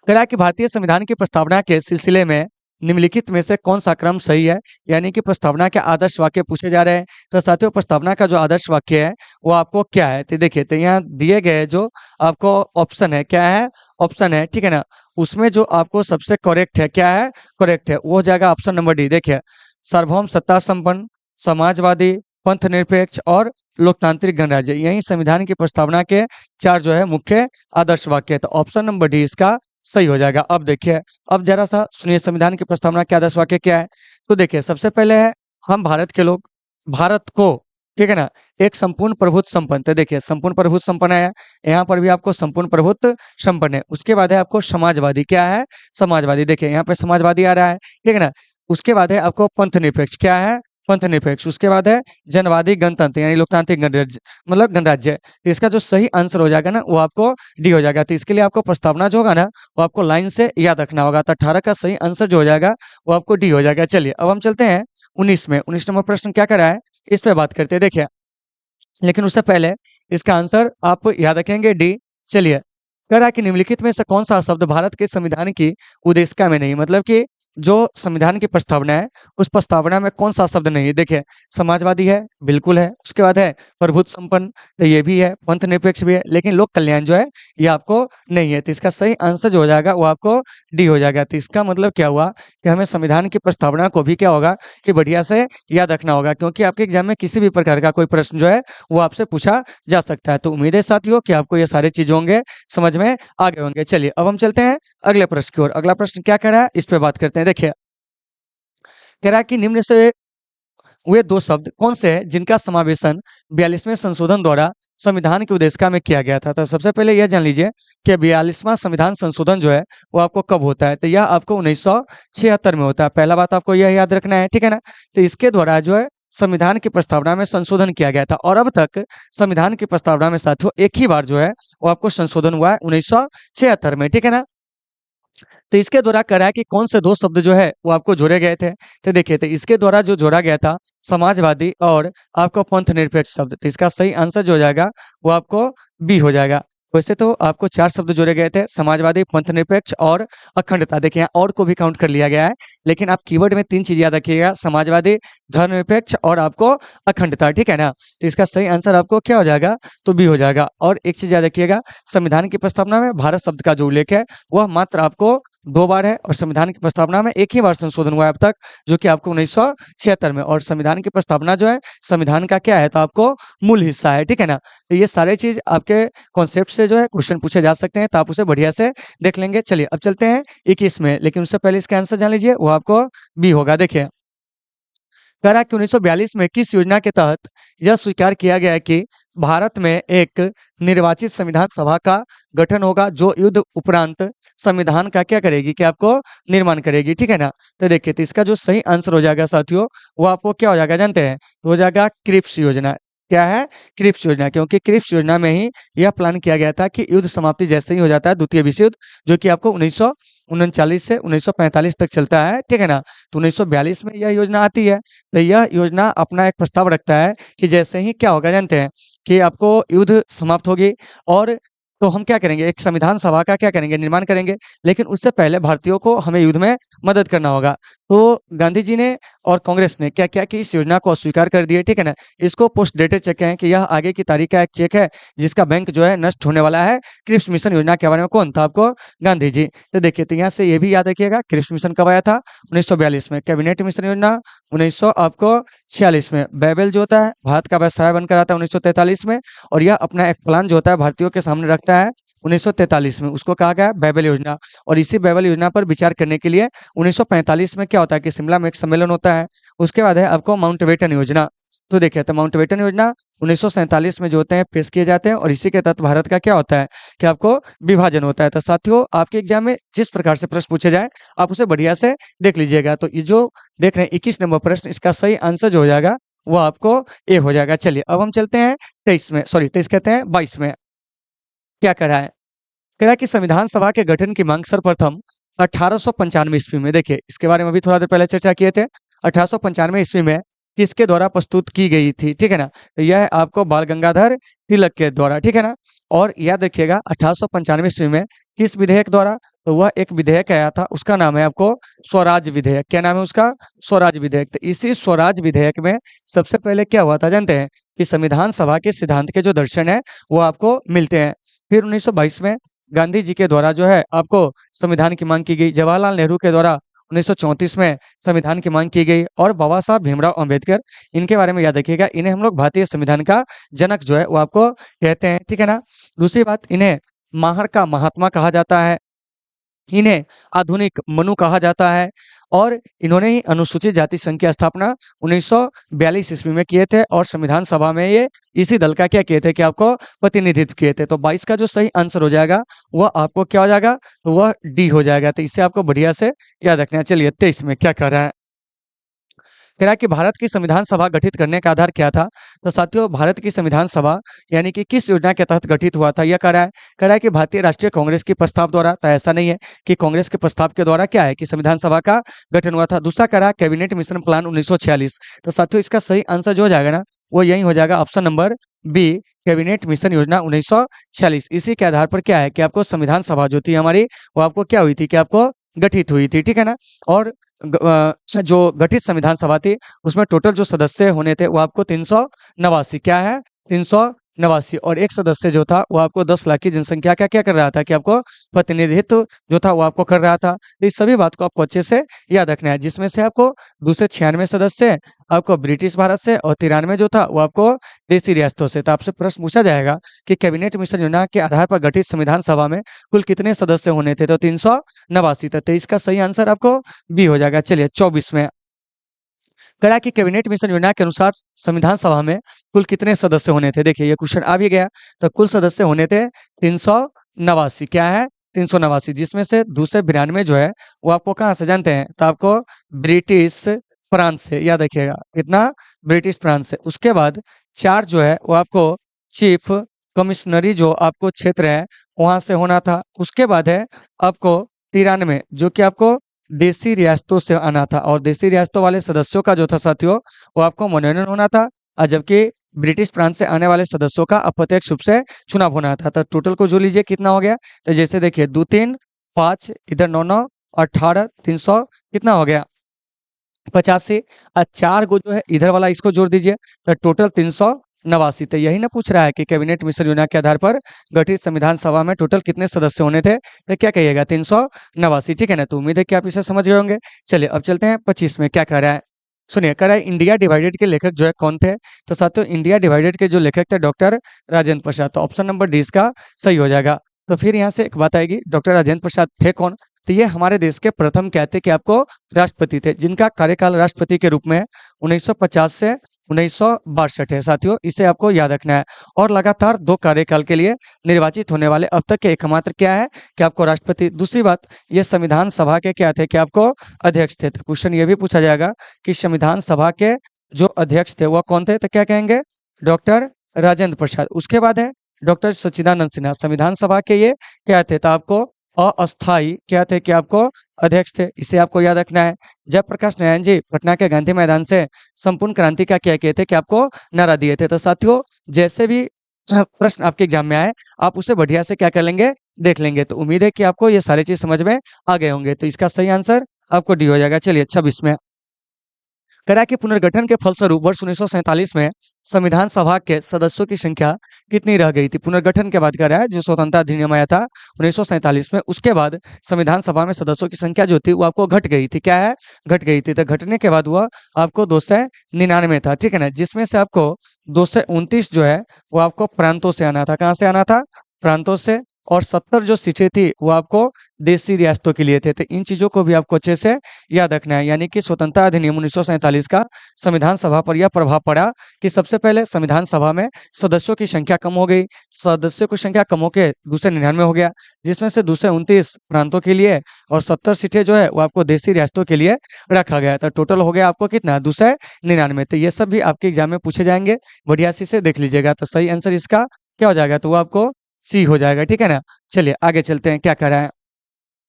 Speaker 1: कह रहा है कि भारतीय संविधान की प्रस्तावना के सिलसिले में निम्नलिखित में से कौन सा क्रम सही है। यानी कि प्रस्तावना के आदर्श वाक्य पूछे जा रहे हैं। तो साथियों, प्रस्तावना का जो आदर्श वाक्य है वो आपको क्या है, तो देखिए, तो यहाँ दिए गए जो आपको ऑप्शन है, क्या है, ऑप्शन है, ठीक है ना। उसमें जो आपको सबसे करेक्ट है, क्या है, करेक्ट है, वो हो जाएगा ऑप्शन नंबर डी। देखिए, सार्वभौम सत्ता संपन्न, समाजवादी, पंथ निरपेक्ष और लोकतांत्रिक गणराज्य, यही संविधान की प्रस्तावना के चार जो है मुख्य आदर्श वाक्य है। तो ऑप्शन नंबर डी इसका सही हो जाएगा। अब देखिए, अब जरा सा सुनिए संविधान की प्रस्तावना के आदर्श वाक्य क्या है। तो देखिए, सबसे पहले है हम भारत के लोग, भारत को, ठीक है ना, एक संपूर्ण प्रभुत्व संपन्न। तो देखिए, संपूर्ण प्रभुत्व संपन्न है, यहाँ पर भी आपको संपूर्ण प्रभुत्व संपन्न है। उसके बाद है आपको समाजवादी, क्या है, समाजवादी। देखिए यहाँ पे समाजवादी आ रहा है, ठीक है ना। उसके बाद है आपको पंथ निरपेक्ष, क्या है, पंथ निरपेक्ष। उसके बाद है जनवादी गणतंत्र यानी लोकतांत्रिक गणराज्य, मतलब गणराज्य। तो इसका जो सही आंसर हो जाएगा ना वो आपको डी हो जाएगा। तो इसके लिए आपको प्रस्तावना जो होगा ना वो आपको लाइन से याद रखना होगा। तो 18 का सही आंसर जो हो जाएगा वो आपको डी हो जाएगा। चलिए अब हम चलते हैं 19 में। 19 नंबर प्रश्न क्या कर रहा है, इस पे बात करते हैं। देखिए, लेकिन उससे पहले इसका आंसर आप याद रखेंगे डी। चलिए, कह रहा है कि निम्नलिखित में से कौन सा शब्द भारत के संविधान की उद्देशिका में नहीं, मतलब कि जो संविधान की प्रस्तावना है उस प्रस्तावना में कौन सा शब्द नहीं है। देखिए, समाजवादी है, बिल्कुल है। उसके बाद है प्रभुत्व संपन्न, तो ये भी है। पंथ निरपेक्ष भी है, लेकिन लोक कल्याण जो है ये आपको नहीं है। तो इसका सही आंसर जो हो जाएगा वो आपको डी हो जाएगा। तो इसका मतलब क्या हुआ कि हमें संविधान की प्रस्तावना को भी क्या होगा कि बढ़िया से याद रखना होगा, क्योंकि आपके एग्जाम में किसी भी प्रकार का कोई प्रश्न जो है वो आपसे पूछा जा सकता है। तो उम्मीद है साथियों कि आपको ये सारे चीज होंगे समझ में आ गए होंगे। चलिए अब हम चलते हैं अगले प्रश्न की ओर। अगला प्रश्न क्या कह रहा है इस पे बात करते हैं। देखिए, कह रहा है कि निम्न से वे दो शब्द कौन से हैं जिनका समावेशन 42वें संशोधन द्वारा संविधान की उद्देशिका में किया गया था। तो सबसे पहले यह जान लीजिए कि 42वां संविधान संशोधन जो है वो आपको कब होता है, तो यह आपको 1976 में होता है। पहला बात आपको यह याद रखना है, ठीक है ना। तो इसके द्वारा जो है संविधान की प्रस्तावना में संशोधन किया गया था। और अब तक संविधान की प्रस्तावना में साथियों एक ही बार जो है वो आपको संशोधन हुआ है 1976 में, ठीक है ना। तो इसके द्वारा करा है कि कौन से दो शब्द जो है वो आपको जोड़े गए थे। तो देखिए, तो इसके द्वारा जो जोड़ा गया था समाजवादी और आपको पंथ निरपेक्ष शब्द। तो इसका सही आंसर जो हो जाएगा वो आपको बी हो जाएगा। वैसे तो आपको 4 शब्द जोड़े गए थे, समाजवादी, पंथ निरपेक्ष और अखंडता। देखिए यहाँ और को भी काउंट कर लिया गया है, लेकिन आप कीवर्ड में 3 चीज याद रखिएगा, समाजवादी, धर्मनिरपेक्ष और आपको अखंडता, ठीक है ना। तो इसका सही आंसर आपको क्या हो जाएगा, तो बी हो जाएगा। और एक चीज याद रखिएगा, संविधान की प्रस्तावना में भारत शब्द का जो उल्लेख है वह मात्र आपको 2 बार है, और संविधान की प्रस्तावना में एक ही बार संशोधन हुआ है अब तक, जो कि आपको 1976 में। और संविधान की प्रस्तावना जो है संविधान का क्या है, तो आपको मूल हिस्सा है, ठीक है ना। तो ये सारे चीज आपके कॉन्सेप्ट से जो है क्वेश्चन पूछे जा सकते हैं, तो आप उसे बढ़िया से देख लेंगे। चलिए अब चलते हैं 21 में, लेकिन उससे पहले इसका आंसर जान लीजिए, वो आपको बी होगा। देखिए कह रहा है कि 1942 में किस योजना के तहत यह स्वीकार किया गया है कि भारत में एक निर्वाचित संविधान सभा का गठन होगा, जो युद्ध उपरांत संविधान का क्या करेगी, कि आपको निर्माण करेगी, ठीक है ना। तो देखिए, तो इसका जो सही आंसर हो जाएगा साथियों, वो आपको क्या हो जाएगा जानते हैं, हो जाएगा क्रिप्स योजना। क्या है, क्रिप्स योजना। क्योंकि क्रिप्स योजना में ही यह प्लान किया गया था कि युद्ध समाप्ति जैसे ही हो जाता है द्वितीय विश्व युद्ध, जो कि आपको 1939 से 1945 तक चलता है, ठीक है ना। तो 1942 में यह योजना आती है। तो यह योजना अपना एक प्रस्ताव रखता है कि जैसे ही क्या होगा जानते हैं, कि आपको युद्ध समाप्त होगी और तो हम क्या करेंगे, एक संविधान सभा का क्या करेंगे, निर्माण करेंगे। लेकिन उससे पहले भारतीयों को हमें युद्ध में मदद करना होगा। तो गांधी जी ने और कांग्रेस ने क्या किया कि इस योजना को अस्वीकार कर दिए, ठीक है ना। इसको पोस्ट डेटेड चेक है कि यह आगे की तारीख का एक चेक है, जिसका बैंक जो है नष्ट होने वाला है। क्रिप्स मिशन योजना के बारे में कौन था, आपको गांधी जी। तो देखिए, तो यहाँ से ये भी याद रखिएगा, क्रिप्स मिशन कब आया था, 1942 में। कैबिनेट मिशन योजना 1900 आपको 46 में। बेबल जो होता है भारत का व्यवसाय बनकर आता है 1943 में। और यह अपना एक प्लान जो होता है भारतीयों के सामने रखता है 1943 में, उसको कहा गया बेबल योजना। और इसी बेबल योजना पर विचार करने के लिए 1945 में क्या होता है कि शिमला में एक सम्मेलन होता है। उसके बाद है आपको माउंटबेटन योजना। तो देखिए, तो माउंटबेटन योजना 1947 में जो होते हैं पेश किए जाते हैं, और इसी के तहत भारत का क्या होता है कि आपको विभाजन होता है। तो साथियों, आपके एग्जाम में जिस प्रकार से प्रश्न पूछे जाए आप उसे बढ़िया से देख लीजिएगा। तो ये जो देख रहे हैं 21 नंबर प्रश्न, इसका सही आंसर जो हो जाएगा वो आपको ए हो जाएगा। चलिए अब हम चलते हैं 23 में, सॉरी 23 कहते हैं 22 में। क्या कह रहा है, कह रहा है कि संविधान सभा के गठन की मांग सर्वप्रथम 1895 ईस्वी में, देखिए इसके बारे में भी थोड़ा देर पहले चर्चा किए थे, 1895 ईस्वी में किसके द्वारा प्रस्तुत की गई थी, ठीक है ना। तो यह आपको बाल गंगाधर तिलक के द्वारा, ठीक है ना। और याद रखिएगा 1895 ईस्वी में किस विधेयक द्वारा, तो वह एक विधेयक आया था, उसका नाम है आपको स्वराज विधेयक। क्या नाम है उसका, स्वराज विधेयक। तो इसी स्वराज विधेयक में सबसे पहले क्या हुआ था जानते हैं, कि संविधान सभा के सिद्धांत के जो दर्शन है वो आपको मिलते हैं। फिर 1922 में गांधी जी के द्वारा जो है आपको संविधान की मांग की गई। जवाहरलाल नेहरू के द्वारा 1934 में संविधान की मांग की गई। और बाबा साहब भीमराव अंबेडकर, इनके बारे में याद रखिएगा, इन्हें हम लोग भारतीय संविधान का जनक जो है वो आपको कहते हैं, ठीक है ना। दूसरी बात, इन्हें माहर का महात्मा कहा जाता है, इन्हें आधुनिक मनु कहा जाता है। और इन्होंने ही अनुसूचित जाति संघ की स्थापना 1942 ईस्वी में किए थे, और संविधान सभा में ये इसी दल का क्या किए थे, कि आपको प्रतिनिधित्व किए थे। तो 22 का जो सही आंसर हो जाएगा वह आपको क्या हो जाएगा, तो वह डी हो जाएगा। तो इससे आपको बढ़िया से याद रखना है। चलिए 23 में क्या कर रहा है, कह रहा है कि भारत की संविधान सभा गठित करने का आधार क्या था। तो साथियों, भारत की संविधान सभा यानी कि किस योजना के तहत गठित हुआ था, यह कह रहा है कि भारतीय राष्ट्रीय कांग्रेस के प्रस्ताव द्वारा। तो ऐसा नहीं है कि कांग्रेस के प्रस्ताव के द्वारा क्या है कि संविधान सभा का गठन हुआ था। दूसरा कह रहा है कैबिनेट मिशन प्लान 1946। तो साथियों, इसका सही आंसर जो हो जाएगा ना, वो यही हो जाएगा, option number B, cabinet mission योजना 1946। इसी के आधार पर क्या है कि आपको संविधान सभा जो थी हमारी, वो आपको क्या हुई थी, कि आपको गठित हुई थी, ठीक है ना। और जो गठित संविधान सभा थी उसमें टोटल जो सदस्य होने थे वो आपको 389, क्या है 389। और एक सदस्य जो था वो आपको 10 लाख की जनसंख्या का क्या कर रहा था, कि आपको प्रतिनिधित्व जो था वो आपको कर रहा था। तो इस सभी बात को आपको अच्छे से याद रखना है, जिसमें से आपको दूसरे 96 सदस्य आपको ब्रिटिश भारत से, और 93 जो था वो आपको देसी रियासतों से। तो आपसे प्रश्न पूछा जाएगा कि कैबिनेट मिशन योजना के आधार पर गठित संविधान सभा में कुल कितने सदस्य होने थे, तो 389। तो 23 का सही आंसर आपको बी हो जाएगा। चलिए 24 में, कहा कि कैबिनेट मिशन योजना के अनुसार संविधान सभा में कुल कितने सदस्य होने थे। देखिए ये क्वेश्चन आ भी गया। तो कुल सदस्य होने थे 389, क्या है 389, जिसमें से दूसरे 92 जो है वो आपको कहाँ से जानते हैं, तो आपको ब्रिटिश फ्रांस से, याद रखिएगा कितना, ब्रिटिश फ्रांस से। उसके बाद 4 जो है वो आपको चीफ कमिश्नरी जो आपको क्षेत्र है वहां से होना था। उसके बाद है आपको 93 जो कि आपको देसी रियासतों से आना था, और देसी रियासतों वाले सदस्यों का जो था साथियों वो आपको मनोनयन होना था, और जबकि ब्रिटिश फ्रांस से आने वाले सदस्यों का अप्रत्यक्ष रूप से चुनाव होना था। तो टोटल को जो लीजिए कितना हो गया, तो जैसे देखिए 2 3 5 इधर 9 9 18 300 कितना हो गया 85, और 4 को जो है इधर वाला इसको जोड़ दीजिए तो टोटल 389। तो यही ना पूछ रहा है कि कैबिनेट मिशन योजना के आधार पर गठित संविधान सभा में टोटल कितने सदस्य होने थे, तो क्या कहिएगा 389, ठीक है ना। तो उम्मीद है कि आप इसे समझ गए होंगे। चलिए अब चलते हैं 25 में क्या कह रहा है, सुनिए। कह रहा है इंडिया डिवाइडेड के लेखक जो है कौन थे, तो साथियों इंडिया डिवाइडेड के जो लेखक थे डॉक्टर राजेंद्र प्रसाद। तो ऑप्शन नंबर डी इसका सही हो जाएगा। तो फिर यहाँ से एक बात आएगी, डॉक्टर राजेंद्र प्रसाद थे कौन, तो ये हमारे देश के प्रथम क्या थे कि आपको राष्ट्रपति थे, जिनका कार्यकाल राष्ट्रपति के रूप में 1950 से 1962 है साथियों, इसे आपको याद रखना है। और लगातार 2 कार्यकाल के लिए निर्वाचित होने वाले अब तक के एकमात्र क्या है कि आपको राष्ट्रपति। दूसरी बात, ये संविधान सभा के क्या थे कि आपको अध्यक्ष थे। तो क्वेश्चन ये भी पूछा जाएगा कि संविधान सभा के जो अध्यक्ष थे वह कौन थे, तो क्या कहेंगे डॉक्टर राजेंद्र प्रसाद। उसके बाद है डॉक्टर सच्चिदानंद सिन्हा, संविधान सभा के ये क्या थे, तो आपको अस्थाई क्या थे कि आपको अध्यक्ष थे, इसे आपको याद रखना है। जयप्रकाश नारायण जी पटना के गांधी मैदान से संपूर्ण क्रांति का क्या किए थे कि आपको नारा दिए थे। तो साथियों जैसे भी प्रश्न आपके एग्जाम में आए आप उसे बढ़िया से क्या कर लेंगे, देख लेंगे। तो उम्मीद है कि आपको ये सारी चीज समझ में आ गए होंगे। तो इसका सही आंसर आपको डी हो जाएगा। चलिए 26 में करा कि पुनर्गठन के फलस्वरूप वर्ष 1947 में संविधान सभा के सदस्यों की संख्या कितनी रह गई थी। पुनर्गठन के बाद कह रहा है जो स्वतंत्रता अधिनियम आया था 1947 में, उसके बाद संविधान सभा में सदस्यों की संख्या जो थी वो आपको घट गई थी। क्या है, घट गई थी। तो घटने के बाद वह आपको 299 था, ठीक है ना, जिसमें से आपको 229 जो है वो आपको प्रांतों से आना था। कहाँ से आना था, प्रांतों से। और 70 जो सीटें थी वो आपको देसी रियासतों के लिए थे। तो इन चीजों को भी आपको अच्छे से याद रखना है। यानी कि स्वतंत्रता अधिनियम 1947 का संविधान सभा पर यह प्रभाव पड़ा कि सबसे पहले संविधान सभा में सदस्यों की संख्या कम हो गई, सदस्यों की संख्या कम होकर 299 हो गया, जिसमें से 229 प्रांतों के लिए और 70 सीटें जो है वो आपको देसी रियासतों के लिए रखा गया। तो टोटल हो गया आपको कितना 299। तो ये सब भी आपके एग्जाम में पूछे जाएंगे, बढ़िया से देख लीजिएगा। तो सही आंसर इसका क्या हो जाएगा, तो वो आपको सी हो जाएगा, ठीक है ना। चलिए आगे चलते हैं क्या कर रहा है,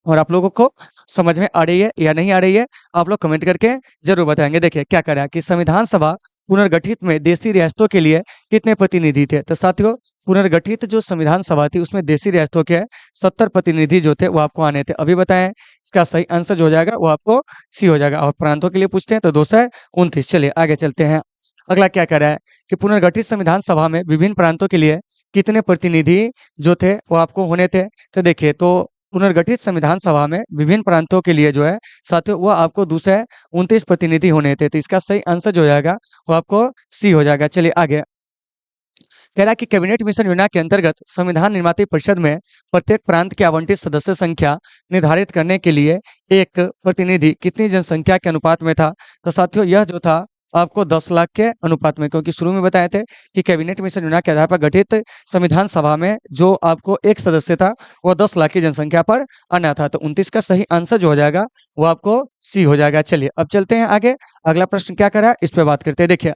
Speaker 1: और आप लोगों को समझ में आ रही है या नहीं आ रही है आप लोग कमेंट करके जरूर बताएंगे। देखिए क्या कर रहा है कि संविधान सभा पुनर्गठित में देसी रियासतों के लिए कितने प्रतिनिधि थे। तो साथियों पुनर्गठित जो संविधान सभा थी उसमें देसी रियासतों के 70 प्रतिनिधि जो थे वो आपको आने थे, अभी बताएं। इसका सही आंसर जो हो जाएगा वो आपको सी हो जाएगा। और प्रांतों के लिए पूछते हैं तो 229। चलिए आगे चलते हैं। अगला क्या कर रहा है कि पुनर्गठित संविधान सभा में विभिन्न प्रांतों के लिए कितने प्रतिनिधि जो थे वो आपको होने थे। तो देखिए तो पुनर्गठित संविधान सभा में विभिन्न प्रांतों के लिए जो है साथियों वो आपको 229 प्रतिनिधि होने थे। तो इसका सही आंसर जो हो जाएगा वो आपको सी हो जाएगा। चलिए आगे कह रहा है कि कैबिनेट मिशन योजना के अंतर्गत संविधान निर्माता परिषद में प्रत्येक प्रांत की आवंटित सदस्य संख्या निर्धारित करने के लिए एक प्रतिनिधि कितनी जनसंख्या के अनुपात में था। तो साथियों यह जो था आपको 10 लाख के अनुपात में, क्योंकि शुरू में बताए थे कि कैबिनेट मिशन योजना के आधार पर गठित संविधान सभा में जो आपको एक सदस्य था वो 10 लाख की जनसंख्या पर आना था। तो 29 का सही आंसर जो हो जाएगा वो आपको सी हो जाएगा। चलिए अब चलते हैं आगे, अगला प्रश्न क्या करा इस पे बात करते हैं। देखिए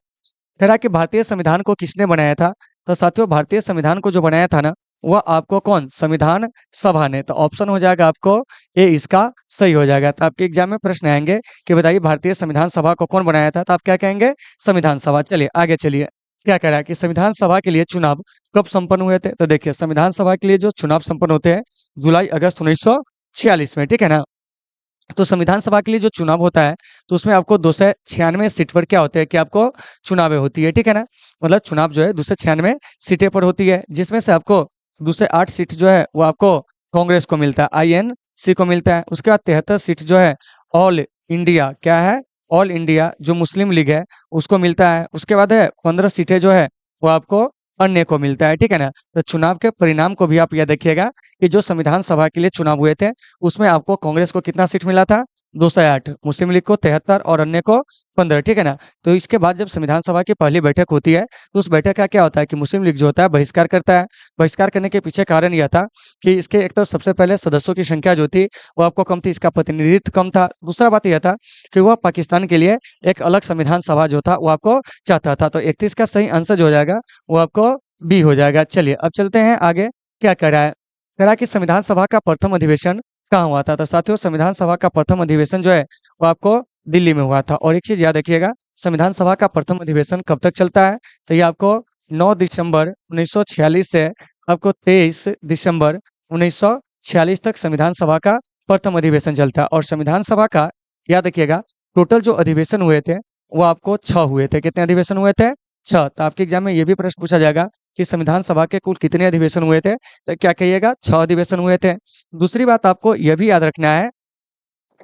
Speaker 1: कह रहा कि भारतीय संविधान को किसने बनाया था। तो साथियों भारतीय संविधान को जो बनाया था ना वह आपको कौन, संविधान सभा ने। तो ऑप्शन हो जाएगा आपको ए इसका सही हो जाएगा। तो आपके एग्जाम में प्रश्न आएंगे कि बताइए भारतीय संविधान सभा को कौन बनाया था, तो आप क्या कहेंगे संविधान सभा। चलिए आगे चलिए क्या कह रहा है कि संविधान सभा के लिए चुनाव कब संपन्न हुए थे। तो देखिए संविधान सभा के लिए जो चुनाव संपन्न होते हैं जुलाई अगस्त 1946 में, ठीक है ना। तो संविधान सभा के लिए जो चुनाव होता है तो उसमें आपको 296 सीट पर क्या होते हैं कि आपको चुनाव होती है, ठीक है ना। मतलब चुनाव जो है 296 सीटें पर होती है, जिसमें से आपको 208 सीट जो है वो आपको कांग्रेस को मिलता है, INC को मिलता है। उसके बाद 73 सीट जो है ऑल इंडिया क्या है, ऑल इंडिया जो मुस्लिम लीग है उसको मिलता है। उसके बाद है 15 सीटें जो है वो आपको अन्य को मिलता है, ठीक है ना। तो चुनाव के परिणाम को भी आप यह देखिएगा कि जो संविधान सभा के लिए चुनाव हुए थे उसमें आपको कांग्रेस को कितना सीट मिला था, 208, मुस्लिम लीग को 73 और अन्य को 15, ठीक है ना। तो इसके बाद जब संविधान सभा की पहली बैठक होती है तो उस बैठक का क्या होता है कि मुस्लिम लीग जो होता है बहिष्कार करता है। बहिष्कार करने के पीछे कारण यह था कि इसके एक तो सबसे पहले सदस्यों की संख्या जो थी वो आपको कम थी, इसका प्रतिनिधित्व कम था। दूसरा बात यह था कि वह पाकिस्तान के लिए एक अलग संविधान सभा जो था वो आपको चाहता था। तो 31 का सही आंसर जो हो जाएगा वो आपको बी हो जाएगा। चलिए अब चलते हैं आगे। क्या कह रहा है, कह रहा है कि संविधान सभा का प्रथम अधिवेशन कहाँ हुआ था। तो साथियों संविधान सभा का प्रथम अधिवेशन जो है वो आपको दिल्ली में हुआ था। और एक चीज याद रखिएगा, संविधान सभा का प्रथम अधिवेशन कब तक चलता है, तो ये आपको 9 दिसंबर 1946 से आपको 23 दिसंबर 1946 तक संविधान सभा का प्रथम अधिवेशन चलता है। और संविधान सभा का याद रखिएगा टोटल जो अधिवेशन हुए थे वो आपको 6 हुए थे। कितने अधिवेशन हुए थे, 6। तो आपके एग्जाम में ये भी प्रश्न पूछा जाएगा कि संविधान सभा के कुल कितने अधिवेशन हुए थे, तो क्या कहिएगा, 6 अधिवेशन हुए थे। दूसरी बात आपको यह भी याद रखना है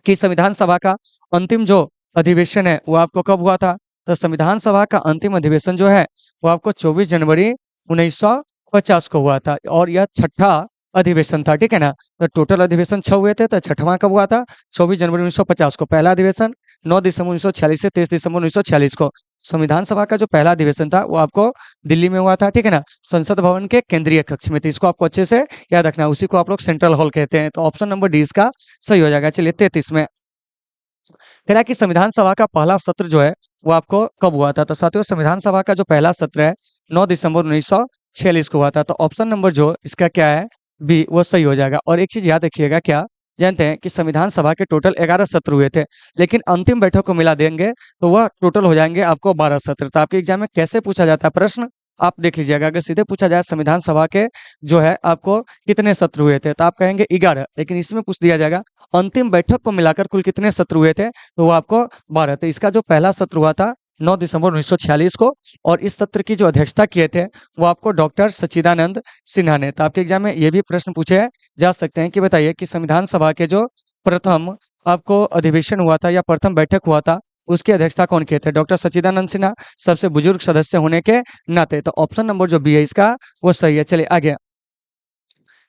Speaker 1: कि संविधान सभा का अंतिम जो अधिवेशन है वो आपको कब हुआ था, तो संविधान सभा का अंतिम अधिवेशन जो है वो आपको 24 जनवरी 1950 को हुआ था। और यह छठा अधिवेशन था, ठीक है ना। तो टोटल अधिवेशन 6 हुए थे, तो छठवां कब हुआ था, 24 जनवरी 1950 को पहला अधिवेशन, 9 दिसंबर 1946 से 23 दिसंबर 1946 को। संविधान सभा का जो पहला अधिवेशन था वो आपको दिल्ली में हुआ था, ठीक है ना, संसद भवन के केंद्रीय कक्ष में। तो इसको आपको अच्छे से याद रखना है, उसी को आप लोग सेंट्रल हॉल कहते हैं। तो ऑप्शन नंबर डी इसका सही हो जाएगा। चलिए 33 में कह रहा है कि संविधान सभा का पहला सत्र जो है वो आपको कब हुआ था। तो साथियों संविधान सभा का जो पहला सत्र है 9 दिसंबर 1946 को हुआ था। तो ऑप्शन नंबर जो इसका क्या है, बी, वो सही हो जाएगा। और एक चीज याद रखिएगा, क्या जानते हैं कि संविधान सभा के टोटल 11 सत्र हुए थे, लेकिन अंतिम बैठक को मिला देंगे तो वह टोटल हो जाएंगे आपको 12 सत्र। तो आपके एग्जाम में कैसे पूछा जाता है प्रश्न, आप देख लीजिएगा। अगर सीधे पूछा जाए संविधान सभा के जो है आपको कितने सत्र हुए थे, तो आप कहेंगे 11, लेकिन इसमें पूछ दिया जाएगा अंतिम बैठक को मिलाकर कुल कितने सत्र हुए थे, तो वो आपको 12। तो इसका जो पहला सत्र हुआ था 9 दिसंबर 1946 को, और इस सत्र की जो अध्यक्षता किए थे वो आपको डॉक्टर सच्चिदानंद सिन्हा ने। तो आपके एग्जाम में ये भी प्रश्न पूछे जा सकते हैं कि बताइए कि संविधान सभा के जो प्रथम आपको अधिवेशन हुआ था या प्रथम बैठक हुआ था उसकी अध्यक्षता कौन किए थे, डॉक्टर सच्चिदानंद सिन्हा, सबसे बुजुर्ग सदस्य होने के नाते। तो ऑप्शन नंबर जो बी है इसका वो सही है। चलिए आगे।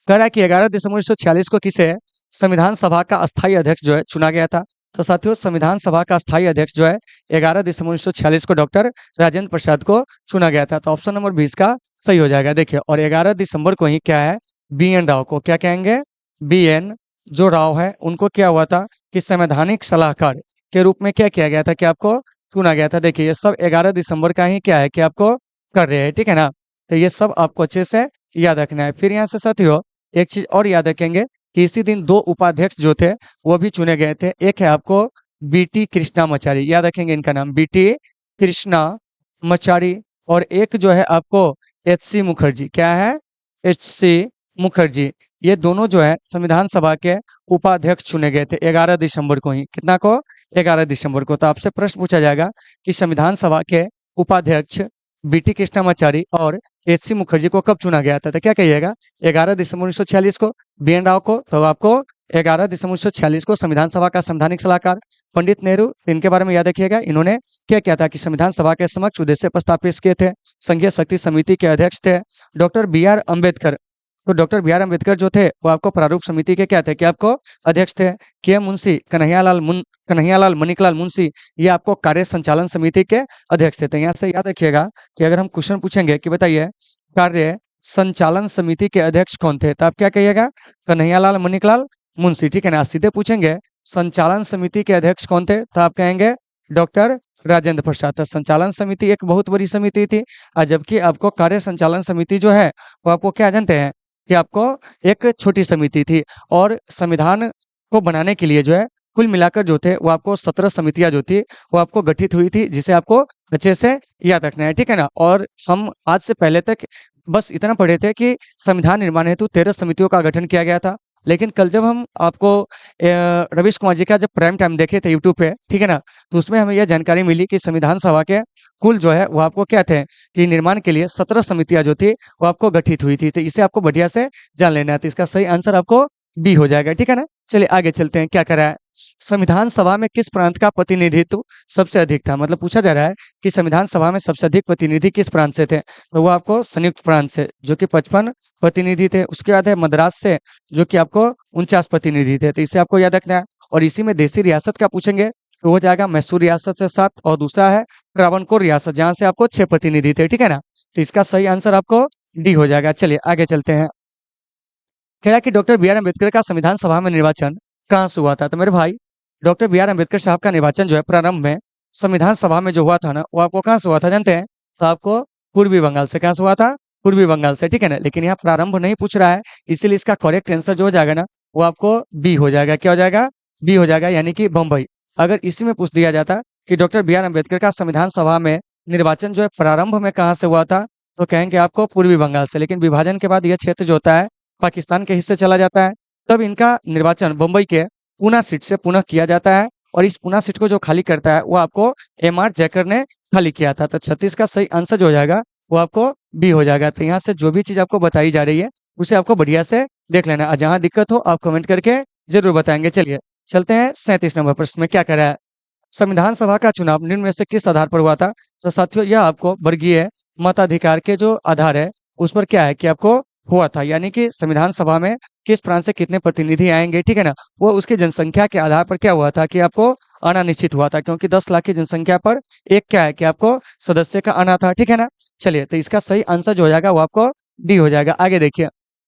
Speaker 1: कह रहा है कि 11 दिसंबर 1946 को किसे संविधान सभा का अस्थायी अध्यक्ष जो है चुना गया था। तो साथियों संविधान सभा का अस्थायी अध्यक्ष जो है 11 दिसंबर 1946 को डॉक्टर राजेंद्र प्रसाद को चुना गया था। तो ऑप्शन नंबर 20 का सही हो जाएगा। देखिए, और 11 दिसंबर को ही क्या है, बी एन राव को, क्या कहेंगे, बी एन जो राव है उनको क्या हुआ था कि संवैधानिक सलाहकार के रूप में क्या किया गया था कि आपको चुना गया था। देखिए ये सब 11 दिसंबर का ही क्या है कि आपको कर रहे हैं, ठीक है ना। तो ये सब आपको अच्छे से याद रखना है। फिर यहाँ से साथियों एक चीज और याद रखेंगे कि इसी दिन 2 उपाध्यक्ष जो थे वो भी चुने गए थे। एक है आपको बीटी कृष्णामाचारी, याद रखेंगे इनका नाम, बीटी कृष्णामाचारी। और एक जो है आपको एच सी मुखर्जी, क्या है, एच सी मुखर्जी। ये दोनों जो है संविधान सभा के उपाध्यक्ष चुने गए थे 11 दिसंबर को ही। कितना को, 11 दिसंबर को। तो आपसे प्रश्न पूछा जाएगा कि संविधान सभा के उपाध्यक्ष बीटी कृष्णामाचारी और एच सी मुखर्जी को कब चुना गया था, तो क्या कहिएगा, 11 दिसंबर 1946 को। बी एन राव को तो आपको 11 दिसंबर 1946 को संविधान सभा का संवैधानिक सलाहकार। पंडित नेहरू, इनके बारे में याद रखिएगा, इन्होंने क्या किया था कि संविधान सभा के समक्ष उद्देश्य प्रस्ताव पेश किए थे। संघीय शक्ति समिति के अध्यक्ष थे। डॉक्टर बी आर अम्बेडकर, तो डॉक्टर बी आर अम्बेडकर जो थे वो आपको प्रारूप समिति के क्या थे कि आपको अध्यक्ष थे। के मुंशी, कन्हैयालाल मणिकलाल मुंशी, ये आपको कार्य संचालन समिति के अध्यक्ष थे। तो यहाँ से याद रखिएगा कि अगर हम क्वेश्चन पूछेंगे कि बताइए कार्य संचालन समिति के अध्यक्ष कौन थे, तो आप क्या कहिएगा, कन्हैयालाल मणिकलाल मुंशी, ठीक है ना। सीधे पूछेंगे संचालन समिति के अध्यक्ष कौन थे, तो आप कहेंगे डॉक्टर राजेंद्र प्रसाद। तो संचालन समिति एक बहुत बड़ी समिति थी, और जबकि आपको कार्य संचालन समिति जो है वो आपको क्या जानते हैं कि आपको एक छोटी समिति थी। और संविधान को बनाने के लिए जो है कुल मिलाकर जो थे वो आपको 17 समितियां जो थी वो आपको गठित हुई थी, जिसे आपको अच्छे से याद रखना है, ठीक है ना। और हम आज से पहले तक बस इतना पढ़े थे कि संविधान निर्माण हेतु 13 समितियों का गठन किया गया था। लेकिन कल जब हम आपको रवीश कुमार जी का जब प्राइम टाइम देखे थे यूट्यूब पे, ठीक है ना, तो उसमें हमें यह जानकारी मिली कि संविधान सभा के कुल जो है वो आपको क्या थे कि निर्माण के लिए 17 समितियां जो थी वो आपको गठित हुई थी। तो इसे आपको बढ़िया से जान लेना है। तो इसका सही आंसर आपको बी हो जाएगा, ठीक है ना। चलिए आगे चलते हैं। क्या करा है, संविधान सभा में किस प्रांत का प्रतिनिधित्व सबसे अधिक था, मतलब पूछा जा रहा है कि संविधान सभा में सबसे अधिक प्रतिनिधि किस प्रांत से थे, तो वो आपको संयुक्त प्रांत से जो कि 55 प्रतिनिधि थे। उसके बाद है मद्रास से जो कि आपको 49 प्रतिनिधि थे। तो इसे आपको याद रखना है। और इसी में देशी रियासत का पूछेंगे तो हो जाएगा मैसूर रियासत से 7 और दूसरा है त्रावणकोर रियासत जहां से आपको 6 प्रतिनिधि थे, ठीक है ना। तो इसका सही आंसर आपको डी हो जाएगा। चलिए आगे चलते हैं। कह रहा है कि डॉक्टर बी आर अम्बेडकर का संविधान सभा में निर्वाचन कहाँ से हुआ था। तो मेरे भाई डॉक्टर बी आर अम्बेडकर साहब का निर्वाचन जो है प्रारंभ में संविधान सभा में जो हुआ था ना, वो आपको कहाँ से हुआ था जानते हैं। तो आपको पूर्वी बंगाल से। कहाँ से हुआ था, पूर्वी बंगाल से, ठीक है ना। लेकिन यहाँ प्रारंभ नहीं पूछ रहा है, इसीलिए इसका करेक्ट आंसर जो हो जाएगा ना, वो आपको बी हो जाएगा। क्या हो जाएगा, बी हो जाएगा, यानी कि बम्बई। अगर इसी में पूछ दिया जाता कि डॉक्टर बी आर अम्बेडकर का संविधान सभा में निर्वाचन जो है प्रारंभ में कहाँ से हुआ था, तो कहेंगे आपको पूर्वी बंगाल से। लेकिन विभाजन के बाद यह क्षेत्र जो होता है पाकिस्तान के हिस्से चला जाता है, तब इनका निर्वाचन बम्बई के पूना सीट से पुनः किया जाता है। और इस पूना सीट को जो खाली करता है वो आपको एम आर जैकर ने खाली किया था। तो 36 का सही आंसर जो हो जाएगा वो आपको बी हो जाएगा। तो यहाँ से जो भी चीज आपको बताई जा रही है उसे आपको बढ़िया से देख लेना है। जहां दिक्कत हो आप कमेंट करके जरूर बताएंगे। चलिए चलते हैं 37 नंबर प्रश्न में। क्या कह रहा है, संविधान सभा का चुनाव निम्न में से किस आधार पर हुआ था। तो साथियों यह आपको वर्गीय मताधिकार के जो आधार है उस पर क्या है कि आपको हुआ था, यानी कि संविधान सभा में किस प्रांत से कितने प्रतिनिधि आएंगे, ठीक है ना, वो उसकी जनसंख्या के आधार पर क्या हुआ था कि आपको आना निश्चित हुआ था। क्योंकि 10 लाख की जनसंख्या पर एक क्या है कि आपको सदस्य का आना था, ठीक है ना। चलिए तो इसका सही आंसर जो हो जाएगा वो आपको डी हो जाएगा। आगे देखिए,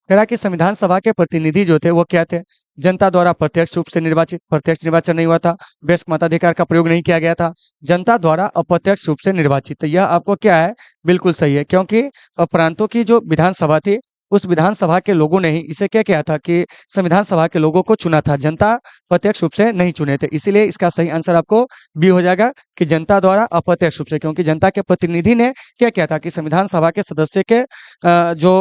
Speaker 1: कह रहा कि संविधान सभा के प्रतिनिधि जो थे वो क्या थे, जनता द्वारा प्रत्यक्ष रूप से निर्वाचित। प्रत्यक्ष निर्वाचन नहीं हुआ था, वयस्क मताधिकार का प्रयोग नहीं किया गया था, जनता द्वारा अप्रत्यक्ष रूप से निर्वाचित। तो यह आपको क्या है, बिल्कुल सही है। क्योंकि प्रांतों की जो विधानसभा थी उस विधानसभा के लोगों ने ही इसे क्या किया था कि संविधान सभा के लोगों को चुना था, जनता प्रत्यक्ष रूप से नहीं चुने थे। इसीलिए इसका सही आंसर आपको बी हो जाएगा कि जनता द्वारा अप्रत्यक्ष रूप से। क्योंकि जनता के प्रतिनिधि ने क्या किया था कि संविधान सभा के सदस्य के जो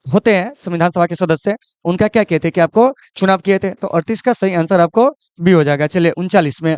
Speaker 1: होते हैं संविधान सभा के सदस्य, उनका क्या कहते हैं कि आपको चुनाव किए थे। तो 38 का सही आंसर आपको बी हो जाएगा। चलिए 39 में,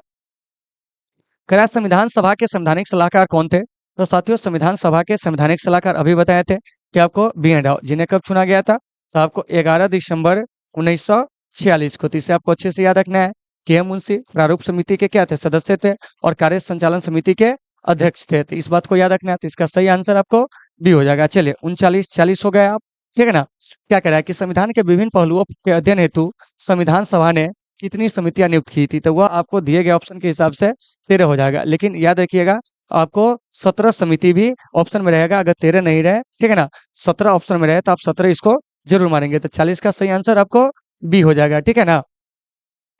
Speaker 1: कह संविधान सभा के संवैधानिक सलाहकार कौन थे। तो साथियों संविधान सभा के संवैधानिक सलाहकार अभी बताए थे कि आपको बी एन राव, जिन्हें कब चुना गया था, तो आपको 11 दिसंबर 1946 को। तो इसे आपको अच्छे से याद रखना है। के एम मुंशी प्रारूप समिति के क्या थे, सदस्य थे, और कार्य संचालन समिति के अध्यक्ष थे। तो इस बात को याद रखना है। तो इसका सही आंसर आपको बी हो जाएगा। चलिए 39-40 हो गए आप, ठीक है ना। क्या कह रहा है कि संविधान के विभिन्न पहलुओं के अध्ययन हेतु संविधान सभा ने कितनी समितियां नियुक्त की थी। तो वह आपको दिए गए ऑप्शन के हिसाब से 13 हो जाएगा। लेकिन याद रखिएगा आपको 17 समिति भी ऑप्शन में रहेगा, अगर 13 नहीं रहे, ठीक है ना, 17 ऑप्शन में रहे तो आप 17 इसको जरूर मारेंगे। तो 40 का सही आंसर आपको बी हो जाएगा, ठीक है ना।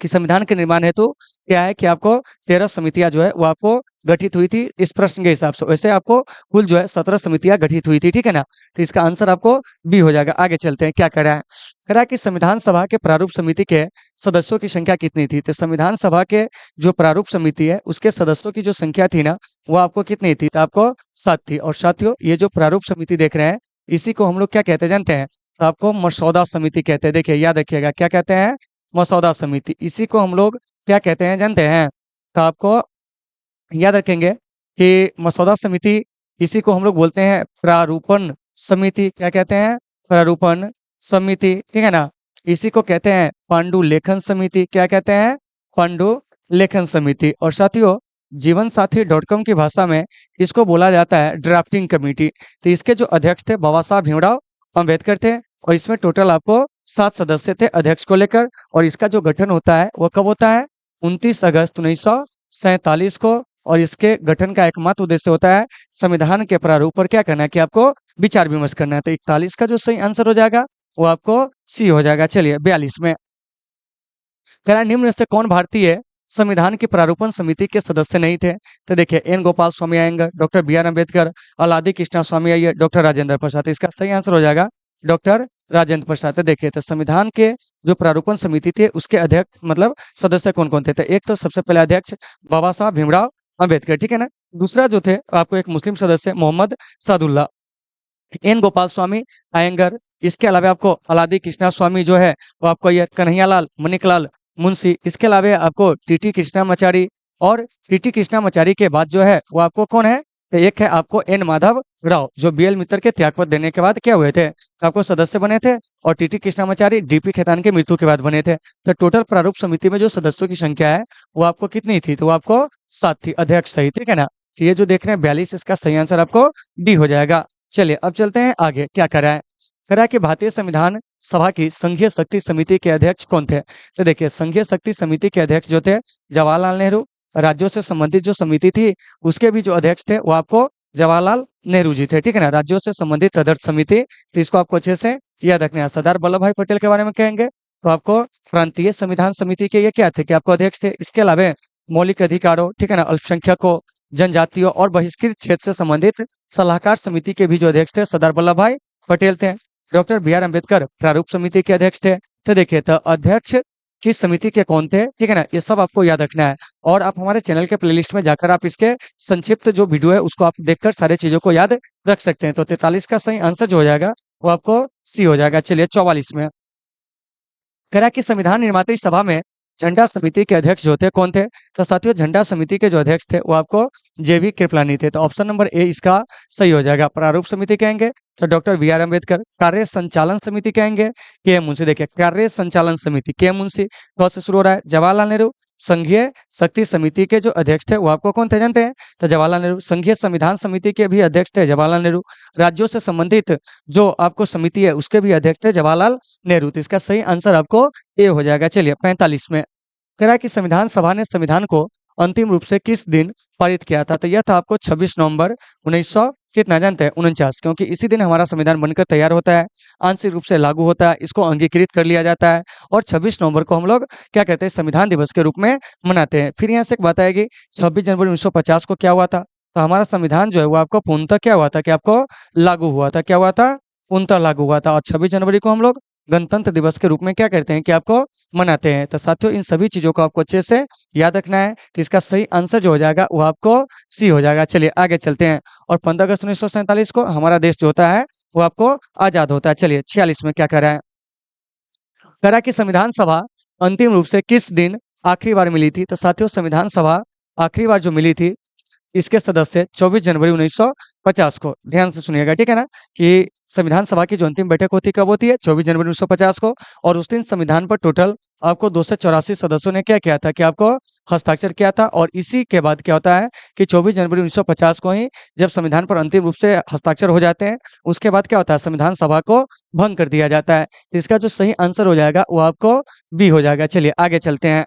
Speaker 1: कि संविधान के निर्माण हेतु क्या है कि आपको 13 समितियां जो है वो आपको गठित हुई थी इस प्रश्न के हिसाब से। वैसे आपको कुल जो है 17 समितियां गठित हुई थी, ठीक है ना। तो इसका आंसर आपको बी हो जाएगा। आगे चलते हैं, क्या कह रहा है, कह रहा है कि संविधान सभा के प्रारूप समिति के सदस्यों की संख्या कितनी थी। तो संविधान सभा के जो प्रारूप समिति है उसके सदस्यों की जो संख्या थी ना, वो आपको कितनी थी, तो आपको 7 थी। और साथियों ये जो प्रारूप समिति देख रहे हैं इसी को हम लोग क्या कहते हैं जानते हैं, तो आपको मसौदा समिति कहते हैं। देखिए याद रखिएगा क्या कहते हैं, मसौदा समिति। इसी को हम लोग क्या कहते हैं जानते हैं, तो आपको याद रखेंगे कि मसौदा समिति, इसी को हम लोग बोलते हैं प्रारूपण समिति। क्या कहते हैं, प्रारूपण समिति, ठीक है ना। इसी को कहते हैं पांडुलेखन समिति। क्या कहते हैं, पांडुलेखन समिति। और साथियों जीवन साथी .com की भाषा में इसको बोला जाता है ड्राफ्टिंग कमेटी। तो इसके जो अध्यक्ष थे बाबा साहब भीमराव अम्बेडकर थे, और इसमें टोटल आपको 7 सदस्य थे अध्यक्ष को लेकर। और इसका जो गठन होता है वो कब होता है, 29 अगस्त 1947 को। और इसके गठन का एकमात्र उद्देश्य होता है संविधान के प्रारूप पर क्या करना है कि आपको विचार विमर्श करना है। तो 41 का जो सही आंसर हो जाएगा वो आपको सी हो जाएगा। चलिए 42 में, कह रहा है निम्न में से कौन भारतीय संविधान की प्रारूपण समिति के सदस्य नहीं थे। तो देखिए N Gopal Swami Ayyangar, doctor B R Ambedkar, Alladi Krishna Swami Iyer, doctor Rajendra Prasad. तो इसका सही आंसर हो जाएगा डॉक्टर राजेंद्र प्रसाद। तो देखिए तो संविधान के जो प्रारूपण समिति थे उसके अध्यक्ष मतलब सदस्य कौन कौन थे। तो एक तो सबसे पहले अध्यक्ष बाबा साहब भीमराव अम्बेडकर, ठीक है ना। दूसरा जो थे आपको एक मुस्लिम सदस्य मोहम्मद सादुल्ला, एन गोपाल स्वामी अयंगर। इसके अलावा आपको अलादी कृष्णा स्वामी जो है वो आपको ये कन्हैयालाल मणिकलाल मुंशी। इसके अलावा आपको टीटी कृष्णामाचारी, और टीटी कृष्णामाचारी के बाद जो है वो आपको कौन है, तो एक है आपको एन माधव राव, जो बीएल मित्तर के त्यागपत्र देने के बाद क्या हुए थे, तो आपको सदस्य बने थे। और टीटी कृष्णामाचारी डीपी खेतान के मृत्यु के बाद बने थे। तो टोटल प्रारूप समिति में जो सदस्यों की संख्या है वो आपको कितनी थी, तो वो आपको 7 थी, अध्यक्ष सही, ठीक है ना। तो ये जो देख रहे हैं 42, इसका सही आंसर आपको डी हो जाएगा। चलिए अब चलते हैं आगे, क्या कर रहा है, कह रहा है कि भारतीय संविधान सभा की संघीय शक्ति समिति के अध्यक्ष कौन थे? तो देखिए, संघीय शक्ति समिति के अध्यक्ष जो थे जवाहरलाल नेहरू। राज्यों से संबंधित जो समिति थी उसके भी जो अध्यक्ष थे वो आपको जवाहरलाल नेहरू जी थे, ठीक है ना। राज्यों से संबंधित आदर्श समिति, तो इसको आपको अच्छे से याद रखना है। सरदार वल्लभ भाई पटेल के बारे में कहेंगे तो आपको प्रांतीय संविधान समिति के ये क्या थे कि आपको अध्यक्ष थे। इसके अलावा मौलिक अधिकारों, ठीक है ना, अल्पसंख्यकों, जनजातियों और बहिष्कृत क्षेत्र से संबंधित सलाहकार समिति के भी जो अध्यक्ष थे सरदार वल्लभ भाई पटेल थे। डॉक्टर बी आर अम्बेडकर प्रारूप समिति के अध्यक्ष थे। तो देखिए, तो अध्यक्ष किस समिति के कौन थे, ठीक है ना, ये सब आपको याद रखना है। और आप हमारे चैनल के प्लेलिस्ट में जाकर आप इसके संक्षिप्त जो वीडियो है उसको आप देखकर सारी चीजों को याद रख सकते हैं। तो 43 का सही आंसर जो हो जाएगा वो आपको सी हो जाएगा। चलिए 44 में कह रहा है कि संविधान निर्मात्री सभा में झंडा समिति के अध्यक्ष जो थे कौन थे? तो साथियों, झंडा समिति के जो अध्यक्ष थे वो आपको जेबी कृपलानी थे। तो ऑप्शन नंबर ए इसका सही हो जाएगा। प्रारूप समिति कहेंगे तो डॉक्टर बी आर अम्बेडकर। कार्य संचालन समिति कहेंगे के एम मुंशी। देखिए, कार्य संचालन समिति के एम मुंशी। कौन से शुरू हो रहा है? जवाहरलाल नेहरू। संघीय शक्ति समिति के जो अध्यक्ष थे वो आपको कौन थे जानते हैं? तो जवाहरलाल नेहरू। संघीय संविधान समिति के भी अध्यक्ष थे जवाहरलाल नेहरू। राज्यों से संबंधित जो आपको समिति है उसके भी अध्यक्ष थे जवाहरलाल नेहरू। तो इसका सही आंसर आपको ए हो जाएगा। चलिए 45 में कह रहा है कि संविधान सभा ने संविधान को अंतिम रूप से किस दिन पारित किया था? तो यह था आपको 26 नवंबर 1900 कितना जानते हैं? 49, क्योंकि इसी दिन हमारा संविधान बनकर तैयार होता है, आंशिक रूप से लागू होता है, इसको अंगीकृत कर लिया जाता है और 26 नवंबर को हम लोग क्या कहते हैं? संविधान दिवस के रूप में मनाते हैं। फिर यहाँ से एक बात आएगी, 26 जनवरी 1950 को क्या हुआ था? तो हमारा संविधान जो है वो आपको पूर्णतः क्या हुआ था कि आपको लागू हुआ था। क्या हुआ था? पूर्णतः लागू हुआ था। और 26 जनवरी को हम लोग गणतंत्र दिवस के रूप में क्या करते हैं कि आपको मनाते हैं। तो साथियों, इन सभी चीजों को आपको अच्छे से याद रखना है। तो इसका सही आंसर जो हो जाएगा वो आपको सी हो जाएगा। चलिए आगे चलते हैं। और 15 अगस्त 1947 को हमारा देश जो होता है वो आपको आजाद होता है। चलिए 46 में क्या कह रहा है? कह रहा है कि संविधान सभा अंतिम रूप से किस दिन आखिरी बार मिली थी? तो साथियों, संविधान सभा आखिरी बार जो मिली थी इसके सदस्य 24 जनवरी 1950 को। ध्यान से सुनिएगा, ठीक है ना, कि संविधान सभा की जो अंतिम बैठक होती कब होती है? 24 जनवरी 1950 को। और उस दिन संविधान पर टोटल आपको 284 सदस्यों ने क्या किया था कि आपको हस्ताक्षर किया था। और इसी के बाद क्या होता है कि 24 जनवरी 1950 को ही जब संविधान पर अंतिम रूप से हस्ताक्षर हो जाते हैं उसके बाद क्या होता है? संविधान सभा को भंग कर दिया जाता है। इसका जो सही आंसर हो जाएगा वो आपको बी हो जाएगा। चलिए आगे चलते हैं।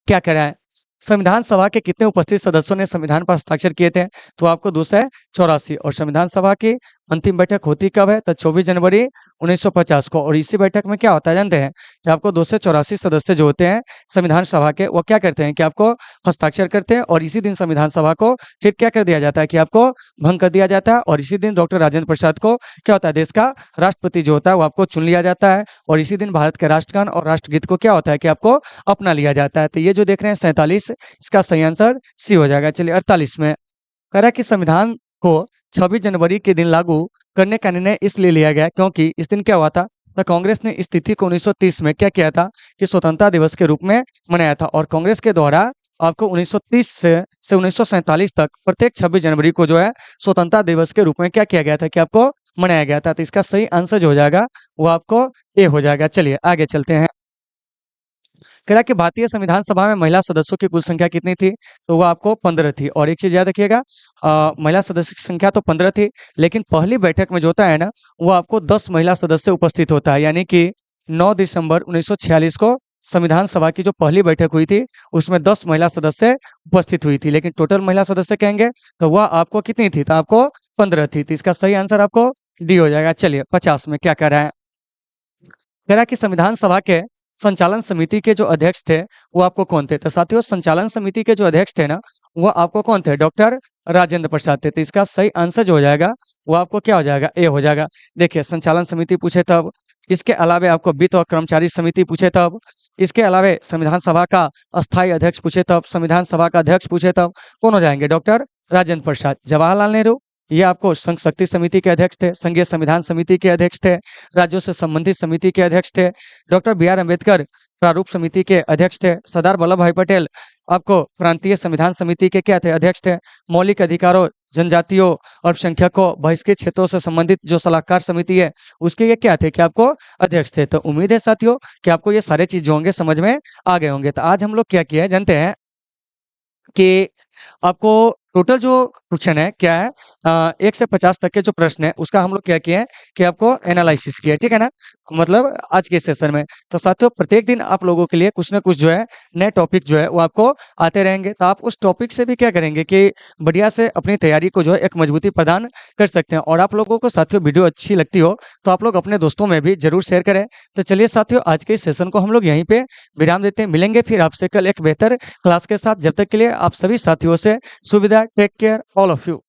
Speaker 1: क्या कह रहा है? संविधान सभा के कितने उपस्थित सदस्यों ने संविधान पर हस्ताक्षर किए थे? तो आपको 284। और संविधान सभा की अंतिम बैठक होती कब है? तो 24 जनवरी 1950 को। और इसी बैठक में क्या होता है जानते हैं कि आपको 284 सदस्य जो होते हैं संविधान सभा के वो क्या करते हैं कि आपको हस्ताक्षर करते हैं। और इसी दिन संविधान सभा को फिर क्या कर दिया जाता है कि आपको भंग कर दिया जाता है। और इसी दिन डॉक्टर राजेंद्र प्रसाद को क्या होता है? देश का राष्ट्रपति जो होता है वो आपको चुन लिया जाता है। और इसी दिन भारत के राष्ट्रगान और राष्ट्रगीत को क्या होता है कि आपको अपना लिया जाता है। तो ये जो देख रहे हैं 47, इसका सही आंसर सी हो जाएगा। चलिए 48 में कह रहा है कि संविधान को 26 जनवरी के दिन लागू करने का निर्णय इसलिए लिया गया क्योंकि इस दिन क्या हुआ था? तो कांग्रेस ने इस तिथि को 1930 में क्या किया था कि स्वतंत्रता दिवस के रूप में मनाया था। और कांग्रेस के द्वारा आपको 1930 से 1947 तक प्रत्येक 26 जनवरी को जो है स्वतंत्रता दिवस के रूप में क्या किया गया था कि आपको मनाया गया था। तो इसका सही आंसर जो हो जाएगा वो आपको ए हो जाएगा। चलिए आगे चलते हैं। कह रहा है कि भारतीय संविधान सभा में महिला सदस्यों की कुल संख्या कितनी थी? तो वो आपको 15 थी। और एक चीज याद रखिएगा, महिला सदस्य की संख्या तो 15 थी, लेकिन पहली बैठक में जो होता है ना वो आपको 10 महिला सदस्य उपस्थित होता है। यानी कि 9 दिसंबर 1946 को संविधान सभा की जो पहली बैठक हुई थी उसमें 10 महिला सदस्य उपस्थित हुई थी, लेकिन टोटल महिला सदस्य कहेंगे तो वह आपको कितनी थी? तो आपको 15 थी। तो इसका सही आंसर आपको डी हो जाएगा। चलिए 50 में क्या कह रहा है? कह रहा है कि संविधान सभा के संचालन समिति के जो अध्यक्ष थे वो आपको कौन थे? तो साथियों, संचालन समिति के जो अध्यक्ष थे ना वो आपको कौन थे? डॉक्टर राजेंद्र प्रसाद थे। तो इसका सही आंसर जो हो जाएगा वो आपको क्या हो जाएगा? ए हो जाएगा। देखिए, संचालन समिति पूछे तब, इसके अलावा आपको वित्त और कर्मचारी समिति पूछे तब, इसके अलावा संविधान सभा का अस्थायी अध्यक्ष पूछे तब, संविधान सभा का अध्यक्ष पूछे तब, कौन हो जाएंगे? डॉक्टर राजेंद्र प्रसाद। जवाहरलाल नेहरू, ये आपको संघ शक्ति समिति के अध्यक्ष थे, संघीय संविधान समिति के अध्यक्ष थे, राज्यों से संबंधित समिति के अध्यक्ष थे। डॉक्टर बी आर अम्बेडकर प्रारूप समिति के अध्यक्ष थे। सरदार वल्लभ भाई पटेल आपको प्रांतीय संविधान समिति के क्या थे? अध्यक्ष थे। मौलिक अधिकारों, जनजातियों, अल्पसंख्यकों, बहिष्कृत क्षेत्रों से संबंधित जो सलाहकार समिति है उसके ये क्या थे कि आपको अध्यक्ष थे। तो उम्मीद है साथियों कि आपको ये सारे चीज जो होंगे समझ में आ गए होंगे। तो आज हम लोग क्या किया है जानते हैं कि आपको टोटल जो क्वेश्चन है क्या है 1 से 50 तक के जो प्रश्न है उसका हम लोग क्या किए हैं कि आपको एनालिसिस किया है, ठीक है ना? मतलब आज के सेशन में। तो साथियों प्रत्येक दिन आप लोगों के लिए कुछ ना कुछ जो है नए टॉपिक जो है वो आपको आते रहेंगे। तो आप उस टॉपिक से भी क्या करेंगे कि बढ़िया से अपनी तैयारी को जो है एक मजबूती प्रदान कर सकते हैं। और आप लोगों को साथियों वीडियो अच्छी लगती हो तो आप लोग अपने दोस्तों में भी ज़रूर शेयर करें। तो चलिए साथियों आज के इस सेशन को हम लोग यहीं पे विराम देते हैं। मिलेंगे फिर आपसे कल एक बेहतर क्लास के साथ। जब तक के लिए आप सभी साथियों से सुविधा take care all of you.